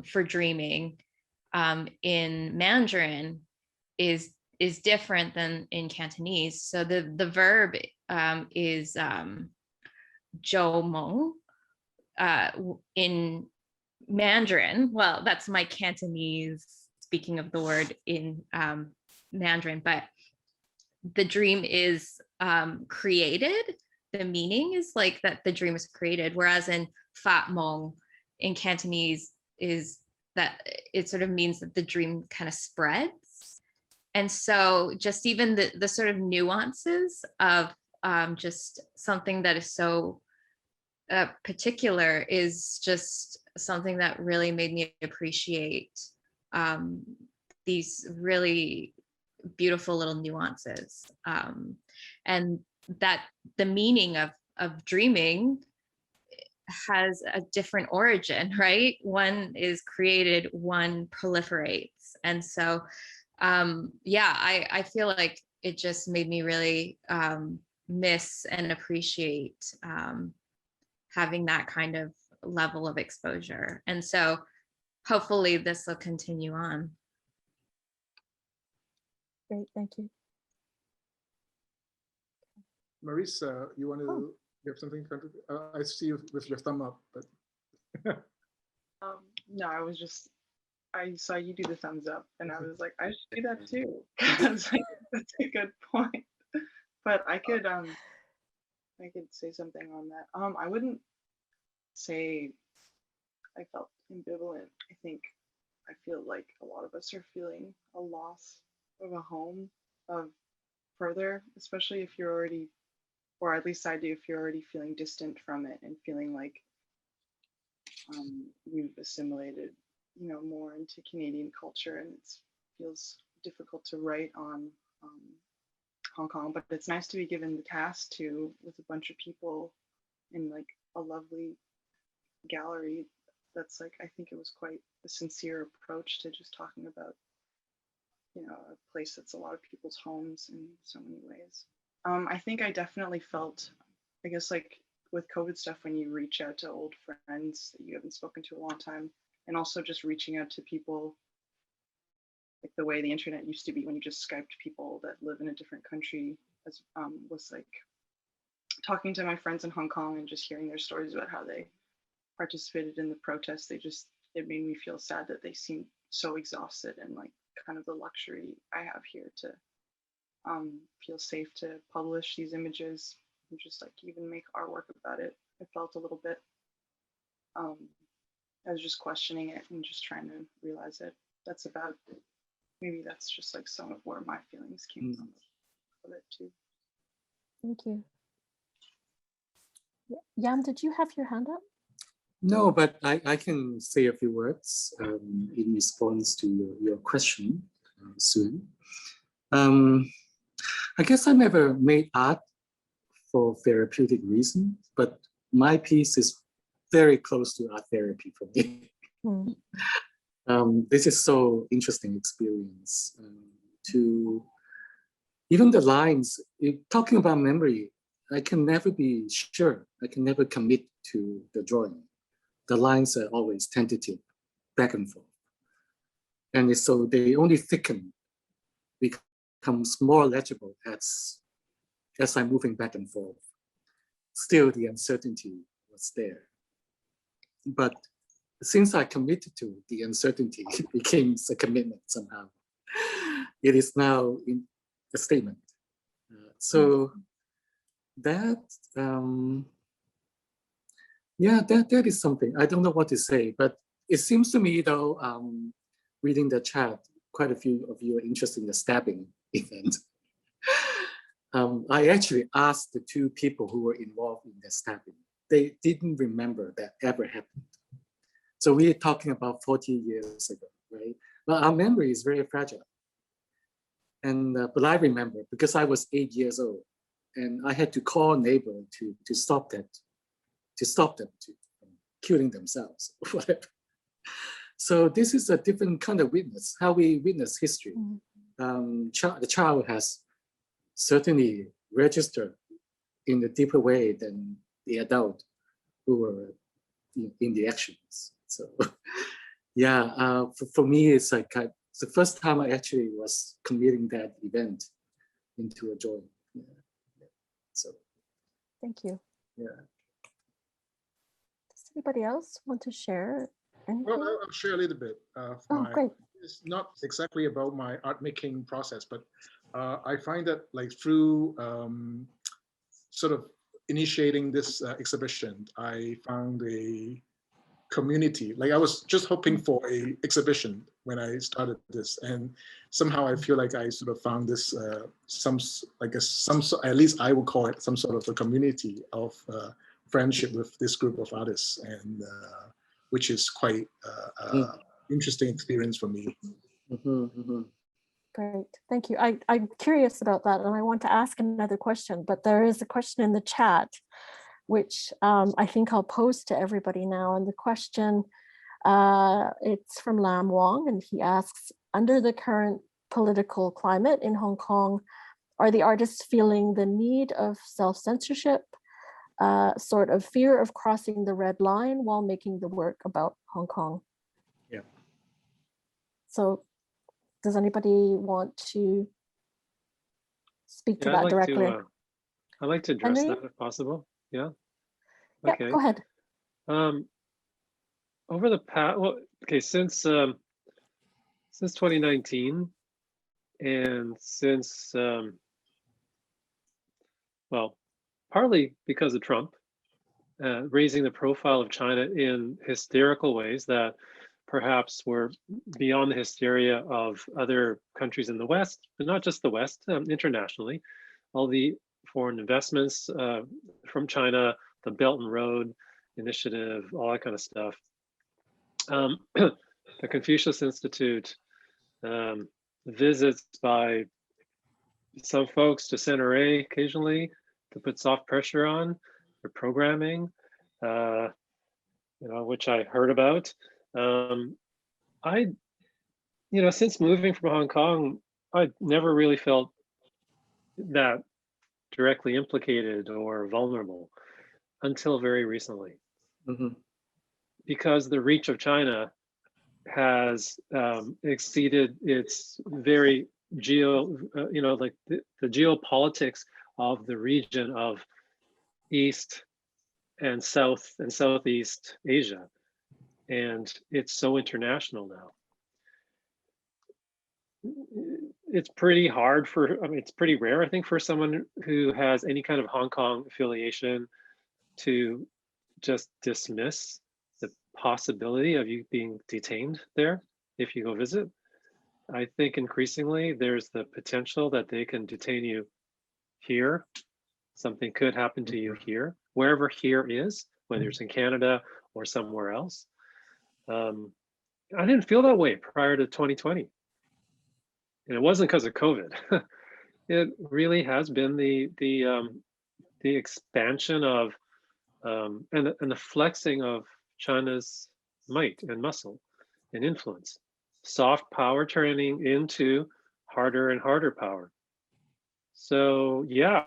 for dreaming in Mandarin is different than in Cantonese. So the verb is zhou meng in Mandarin. Well, that's my Cantonese speaking of the word in Mandarin, but the dream is created. The meaning is like that the dream is created, whereas in Fat Mong in Cantonese is that it sort of means that the dream kind of spreads. And so just even the sort of nuances of just something that is so particular is just something that really made me appreciate these really beautiful little nuances, and that the meaning of dreaming has a different origin, right? One is created, one proliferates. And so yeah, I feel like it just made me really miss and appreciate having that kind of level of exposure. And so hopefully this will continue on. Great, thank you. Marisa, you want to you have something to contribute? I see you with your thumb up, but no, I saw you do the thumbs up, and I was like, I should do that too. I was like, that's a good point. But I could say something on that. I wouldn't say I felt ambivalent. I think I feel like a lot of us are feeling a loss of a home, of further, especially if you're already, or at least I do, if you're already feeling distant from it and feeling like you've assimilated, more into Canadian culture, and it feels difficult to write on Hong Kong. But it's nice to be given the task to, with a bunch of people in like a lovely gallery. That's like, I think it was quite a sincere approach to just talking about, a place that's a lot of people's homes in so many ways. I think I definitely felt, I guess, like with COVID stuff, when you reach out to old friends that you haven't spoken to a long time, and also just reaching out to people like the way the internet used to be, when you just Skyped people that live in a different country, as was like talking to my friends in Hong Kong and just hearing their stories about how they participated in the protests. It made me feel sad that they seemed so exhausted, and like kind of the luxury I have here to feel safe to publish these images and just like even make artwork about it. I felt a little bit, I was just questioning it and just trying to realize it. Maybe that's just like some of where my feelings came from of it too. Thank you. Jan, did you have your hand up? No, but I can say a few words in response to your question, Soon. I guess I never made art for therapeutic reasons, but my piece is very close to art therapy for me. This is so interesting experience to even the lines, talking about memory, I can never be sure. I can never commit to the drawing. The lines are always tentative, back and forth. And so they only thicken, becomes more legible as I'm moving back and forth. Still, the uncertainty was there. But since I committed to the uncertainty, it became a commitment somehow. It is now in a statement. So that, yeah, that is something. I don't know what to say, but it seems to me though, reading the chat, quite a few of you are interested in the stabbing event. I actually asked the two people who were involved in the stabbing. They didn't remember that ever happened. So we're talking about 40 years ago, right? Well, our memory is very fragile. And but I remember because I was 8 years old, and I had to call a neighbor to stop them to killing themselves, whatever. So this is a different kind of witness, how we witness history. The child has certainly registered in a deeper way than the adult who were in the actions. So yeah, for me, it's like it's the first time I actually was committing that event into a joy. Yeah. So Thank you. yeah. Does anybody else want to share anything? Well, I'll share a little bit of Oh, great. it's not exactly about my art making process, but I find that like through sort of initiating this exhibition, I found a community. Like I was just hoping for a exhibition when I started this, and somehow I feel like I sort of found this at least I would call it some sort of a community of friendship with this group of artists, and which is quite interesting experience for me. Great, thank you. I'm curious about that, and I want to ask another question, but there is a question in the chat, which I think I'll pose to everybody now. And the question, it's from Lam Wong, and he asks, under the current political climate in Hong Kong, are the artists feeling the need of self-censorship, sort of fear of crossing the red line while making the work about Hong Kong? Yeah. So does anybody want to speak to that directly? I'd like to address Henry? that if possible. Yeah. Yeah, Okay. go ahead. Over the past, since 2019, and since partly because of Trump raising the profile of China in hysterical ways that perhaps were beyond the hysteria of other countries in the West, but not just the West, internationally. All the foreign investments from China, the Belt and Road Initiative, all that kind of stuff. The Confucius Institute, visits by some folks to Center A occasionally to put soft pressure on their programming, which I heard about. Since moving from Hong Kong, I never really felt that directly implicated or vulnerable until very recently. Because the reach of China has exceeded its very the geopolitics of the region of East and South and Southeast Asia. And it's so international now. It's pretty hard it's pretty rare, I think, for someone who has any kind of Hong Kong affiliation to just dismiss the possibility of you being detained there if you go visit. I think increasingly there's the potential that they can detain you here. Something could happen to you here, wherever here is, whether it's in Canada or somewhere else. I didn't feel that way prior to 2020. And it wasn't because of COVID. It really has been the expansion of and the flexing of China's might and muscle and influence. Soft power turning into harder and harder power. So yeah,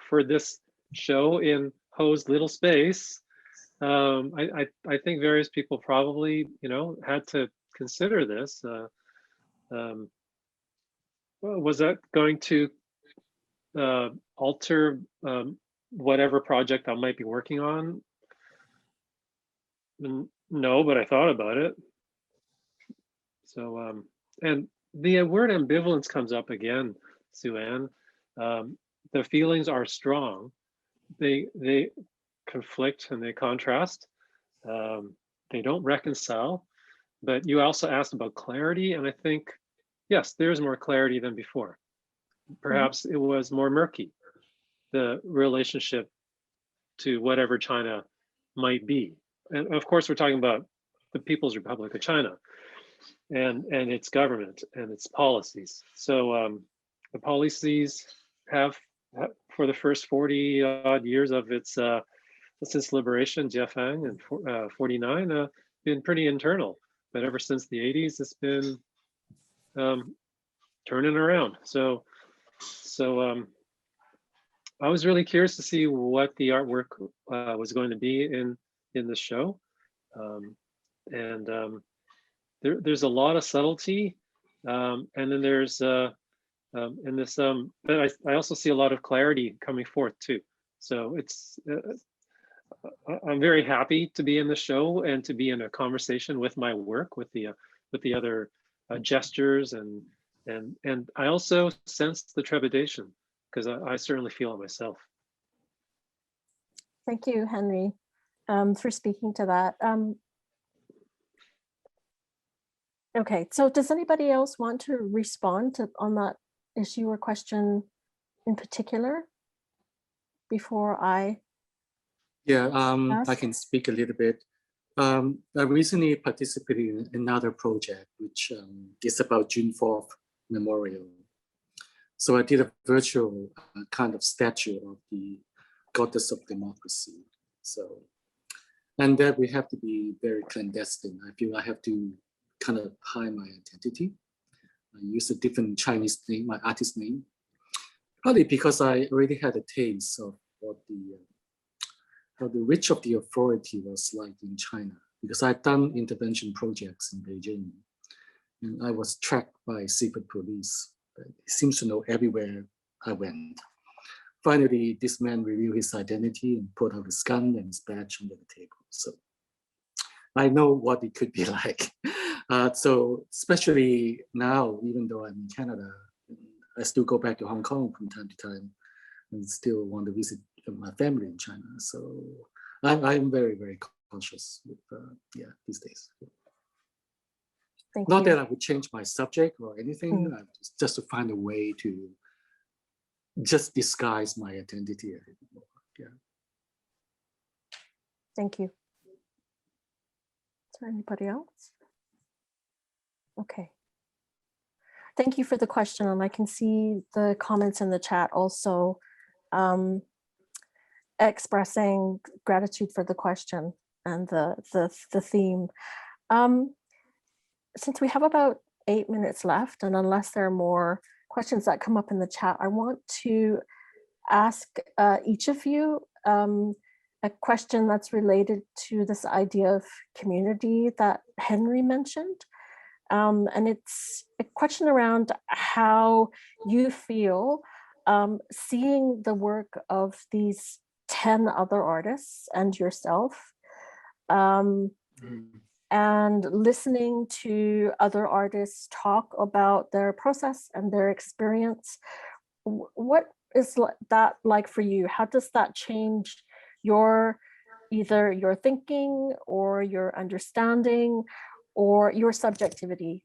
for this show in Ho's little space, I think various people probably had to consider this. Was that going to alter whatever project I might be working on? No, but I thought about it. So, and the word ambivalence comes up again, Sue-Ann. The feelings are strong. They conflict and they contrast. They don't reconcile. But you also asked about clarity, and I think, yes, there's more clarity than before. Perhaps it was more murky, the relationship to whatever China might be. And of course, we're talking about the People's Republic of China and its government and its policies. So the policies have, for the first 40 odd years of its, since liberation, Jiafang and 49, been pretty internal. But ever since the 80s, it's been turning around. So I was really curious to see what the artwork was going to be in the show. There's a lot of subtlety, and then there's in this, but I also see a lot of clarity coming forth too. So it's, I'm very happy to be in the show and to be in a conversation with my work, with the other gestures, and I also sense the trepidation, because I certainly feel it myself. Thank you, Henry, for speaking to that. Okay, so does anybody else want to respond on that issue or question in particular before I? Yeah, I ask? can speak a little bit. I recently participated in another project, which is about June 4th Memorial. So I did a virtual kind of statue of the goddess of democracy. So, and that we have to be very clandestine. I feel I have to kind of hide my identity. I use a different Chinese name, my artist name, probably because I already had a taste of what how the reach of the authority was like in China, because I'd done intervention projects in Beijing, and I was tracked by secret police. It seems to know everywhere I went. Finally, this man revealed his identity and put out his gun and his badge under the table. So I know what it could be like. So especially now, even though I'm in Canada, I still go back to Hong Kong from time to time and still want to visit my family in China. So I'm very, very conscious with, these days. Thank Not you. that I would change my subject or anything, just to find a way to just disguise my identity a little more. Yeah. Thank you. Is there anybody else? Okay. Thank you for the question, and I can see the comments in the chat also expressing gratitude for the question and the theme. Since we have about 8 minutes left, and unless there are more questions that come up in the chat, I want to ask each of you a question that's related to this idea of community that Henry mentioned. And it's a question around how you feel seeing the work of these 10 other artists and yourself, and listening to other artists talk about their process and their experience. What is that like for you? How does that change either your thinking or your understanding or your subjectivity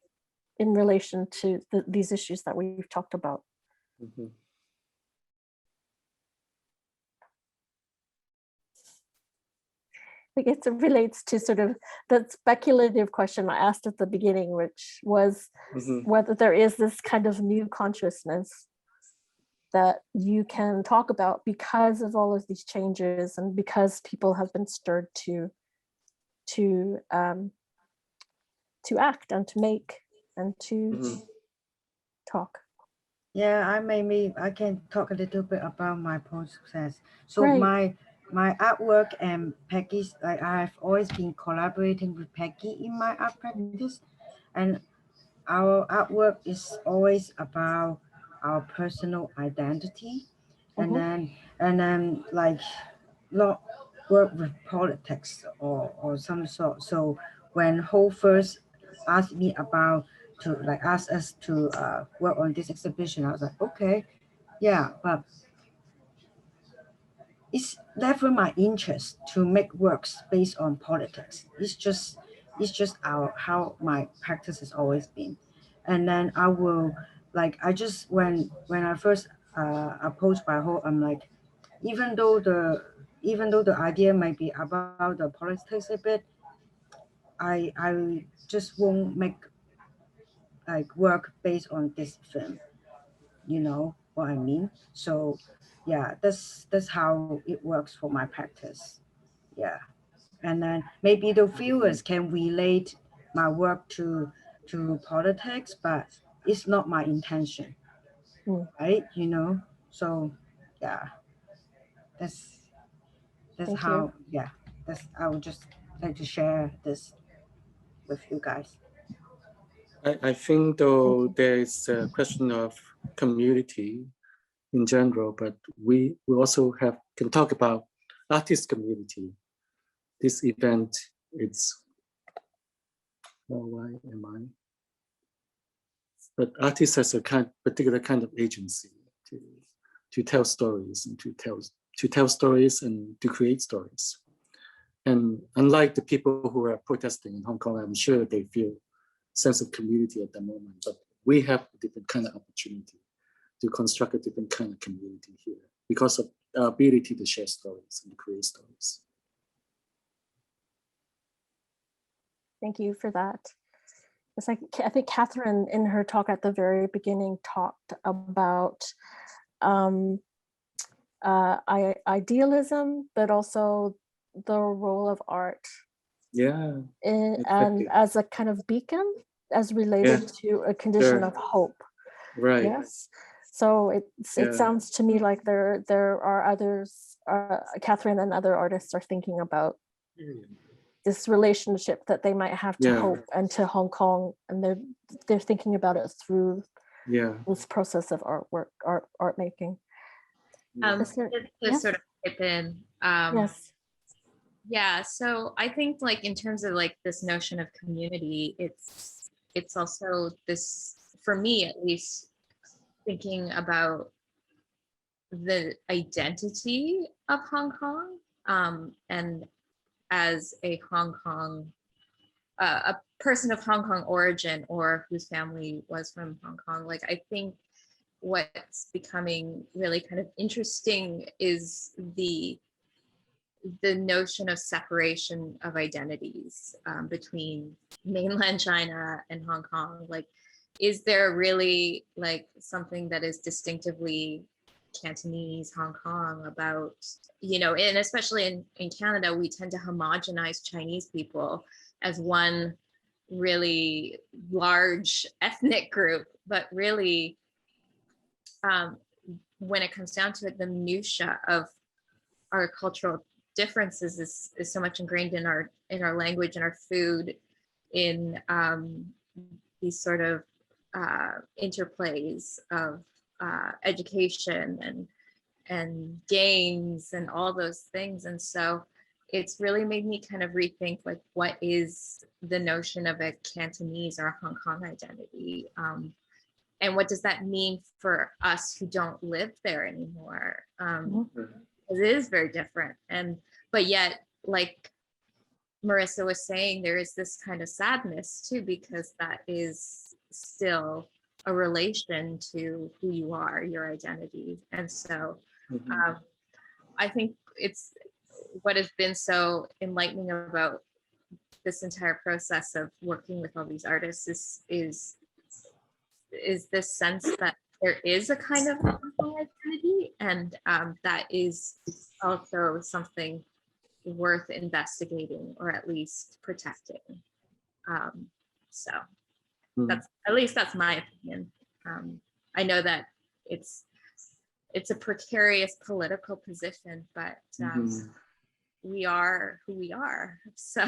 in relation to these issues that we've talked about? I think it relates to sort of that speculative question I asked at the beginning, which was whether there is this kind of new consciousness that you can talk about because of all of these changes and because people have been stirred to act and to make and to talk. Yeah, I can talk a little bit about my process. So Great. my artwork and Peggy's, like I've always been collaborating with Peggy in my art practice, and our artwork is always about our personal identity, and then like not work with politics or some sort. So when Ho first asked me about ask us to work on this exhibition, I was like, okay, yeah, but it's never my interest to make works based on politics. It's just how my practice has always been. And then I will when I first approached by Ho, I'm like, even though the idea might be about the politics a bit, I just won't make like work based on this film. You know what I mean? So yeah, that's how it works for my practice. Yeah. And then maybe the viewers can relate my work to politics, but it's not my intention. Right? You know? So yeah. that's Thank how, you. yeah, I would just like to share this with you guys. I think though there is a question of community in general, but we also can talk about artist community. This event, it's, oh, why am I? But artists has a particular kind of agency to tell stories and to tell stories and to create stories. And unlike the people who are protesting in Hong Kong, I'm sure they feel sense of community at the moment, but we have a different kind of opportunity to construct a different kind of community here because of our ability to share stories and create stories. Thank you for that. It's like, I think Catherine in her talk at the very beginning talked about idealism, but also the role of art. Yeah. And as a kind of beacon, as related to a condition of hope. Right. Yes. So it sounds to me like there are others, Catherine and other artists are thinking about this relationship that they might have to hope and to Hong Kong, and they're thinking about it through this process of artwork, art making. Just sort of chip in. Yes. Yeah, so I think like in terms of like this notion of community, it's also this, for me at least, thinking about the identity of Hong Kong, and as a Hong Kong, a person of Hong Kong origin or whose family was from Hong Kong. Like, I think what's becoming really kind of interesting is the notion of separation of identities between mainland China and Hong Kong. Like, is there really like something that is distinctively Cantonese Hong Kong about, you know, and especially in Canada, we tend to homogenize Chinese people as one really large ethnic group, but really when it comes down to it, the minutiae of our cultural differences is so much ingrained in our language and our food, in these sort of interplays of education and games and all those things. And so it's really made me kind of rethink like what is the notion of a Cantonese or a Hong Kong identity, and what does that mean for us who don't live there anymore? It is very different, but yet, like Marissa was saying, there is this kind of sadness too, because that is still a relation to who you are, your identity. And so I think it's what has been so enlightening about this entire process of working with all these artists is this sense that there is a kind of identity, and that is also something worth investigating or at least protecting. So that's my opinion. I know that it's a precarious political position, but we are who we are. So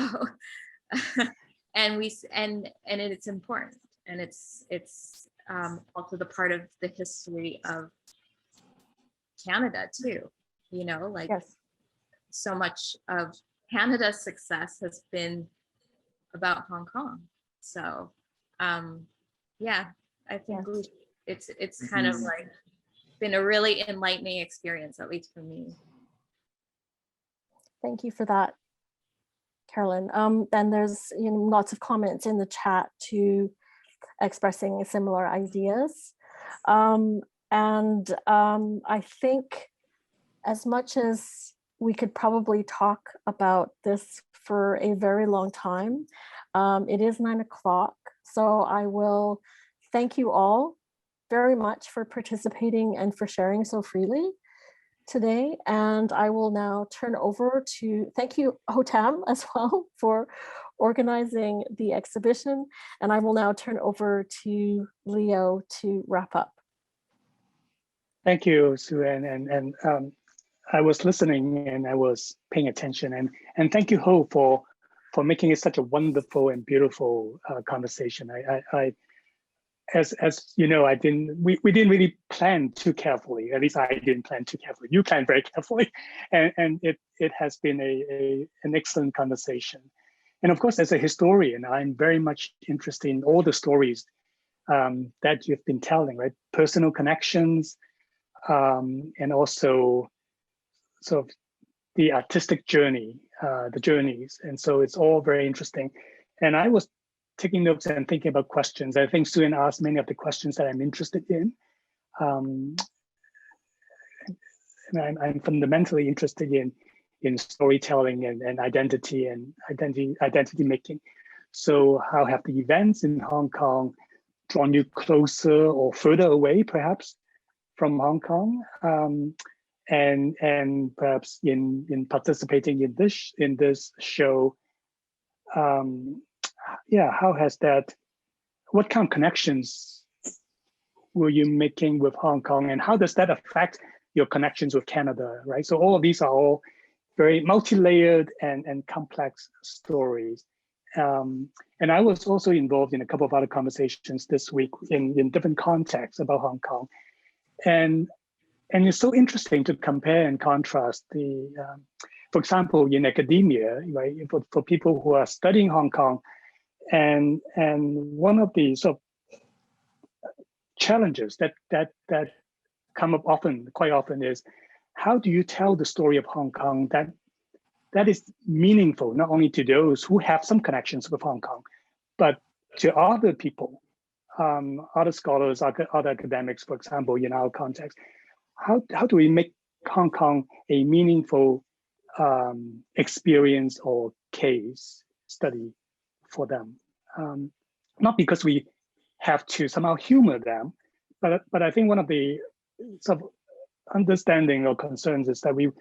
and it's important, and it's also the part of the history of Canada too, you know, like so much of Canada's success has been about Hong Kong. So yeah, I think it's kind of like been a really enlightening experience, at least for me. Thank you for that, Carolyn. Then there's lots of comments in the chat to expressing similar ideas. I think as much as we could probably talk about this for a very long time, it is 9 o'clock. So I will thank you all very much for participating and for sharing so freely today. And I will now turn over to, thank you Hotam as well for organizing the exhibition. And I will now turn over to Leo to wrap up. Thank you, Sue-Ann. And I was listening and I was paying attention, and thank you, Ho, for making it such a wonderful and beautiful conversation. I as you know, we didn't really plan too carefully. At least I didn't plan too carefully. You planned very carefully, and it has been an excellent conversation. And of course, as a historian, I'm very much interested in all the stories that you've been telling, right? Personal connections, and also sort of the artistic journey, the journeys. And so it's all very interesting. And I was taking notes and thinking about questions. I think Suen asked many of the questions that I'm interested in. And I'm fundamentally interested in storytelling and identity making. So how have the events in Hong Kong drawn you closer or further away, perhaps, from Hong Kong? And perhaps in participating in this show, how has that? What kind of connections were you making with Hong Kong, and how does that affect your connections with Canada? Right. So all of these are all very multi-layered and complex stories. And I was also involved in a couple of other conversations this week in different contexts about Hong Kong, and it's so interesting to compare and contrast the, for example, in academia, right? For people who are studying Hong Kong, and one of the sort of challenges that come up quite often is, how do you tell the story of Hong Kong that is meaningful not only to those who have some connections with Hong Kong, but to other people, other scholars, other academics, for example, in our context. How do we make Hong Kong a meaningful experience or case study for them? Not because we have to somehow humor them, but I think one of the sort of understanding or concerns is that we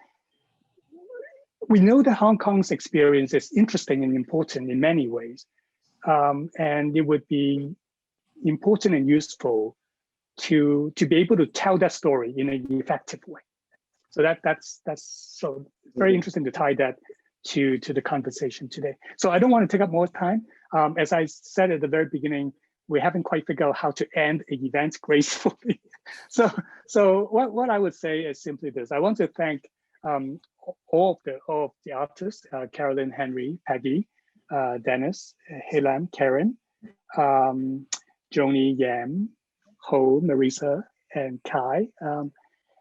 know that Hong Kong's experience is interesting and important in many ways, and it would be important and useful to be able to tell that story in an effective way. So that's so very interesting to tie that to the conversation today. So I don't want to take up more time. As I said at the very beginning, we haven't quite figured out how to end an event gracefully. So what I would say is simply this: I want to thank all of the artists, Carolyn, Henry, Peggy, Dennis, Helam, Karen, Joni, Yam, Ho, Marisa, and Kai.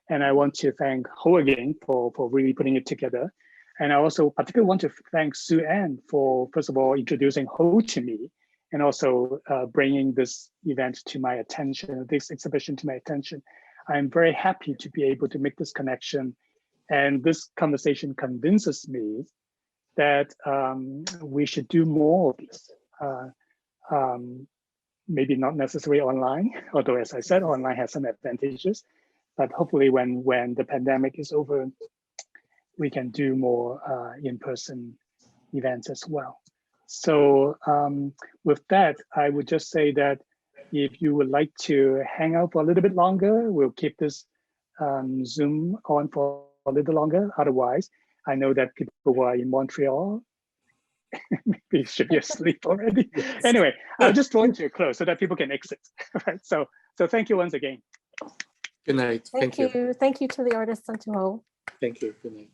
And I want to thank Ho again for really putting it together. And I also particularly want to thank Suen for, first of all, introducing Ho to me, and also bringing this event to my attention, this exhibition to my attention. I'm very happy to be able to make this connection. And this conversation convinces me that we should do more of this. Maybe not necessarily online, although as I said, online has some advantages, but hopefully when the pandemic is over, we can do more in-person events as well. So with that, I would just say that if you would like to hang out for a little bit longer, we'll keep this Zoom on for a little longer. Otherwise, I know that people who are in Montreal maybe should be asleep already. Yes. Anyway, I'll just draw it to a close so that people can exit. Right. So thank you once again. Good night. Thank you. Thank you to the artists and to Ho. Thank you. Good night.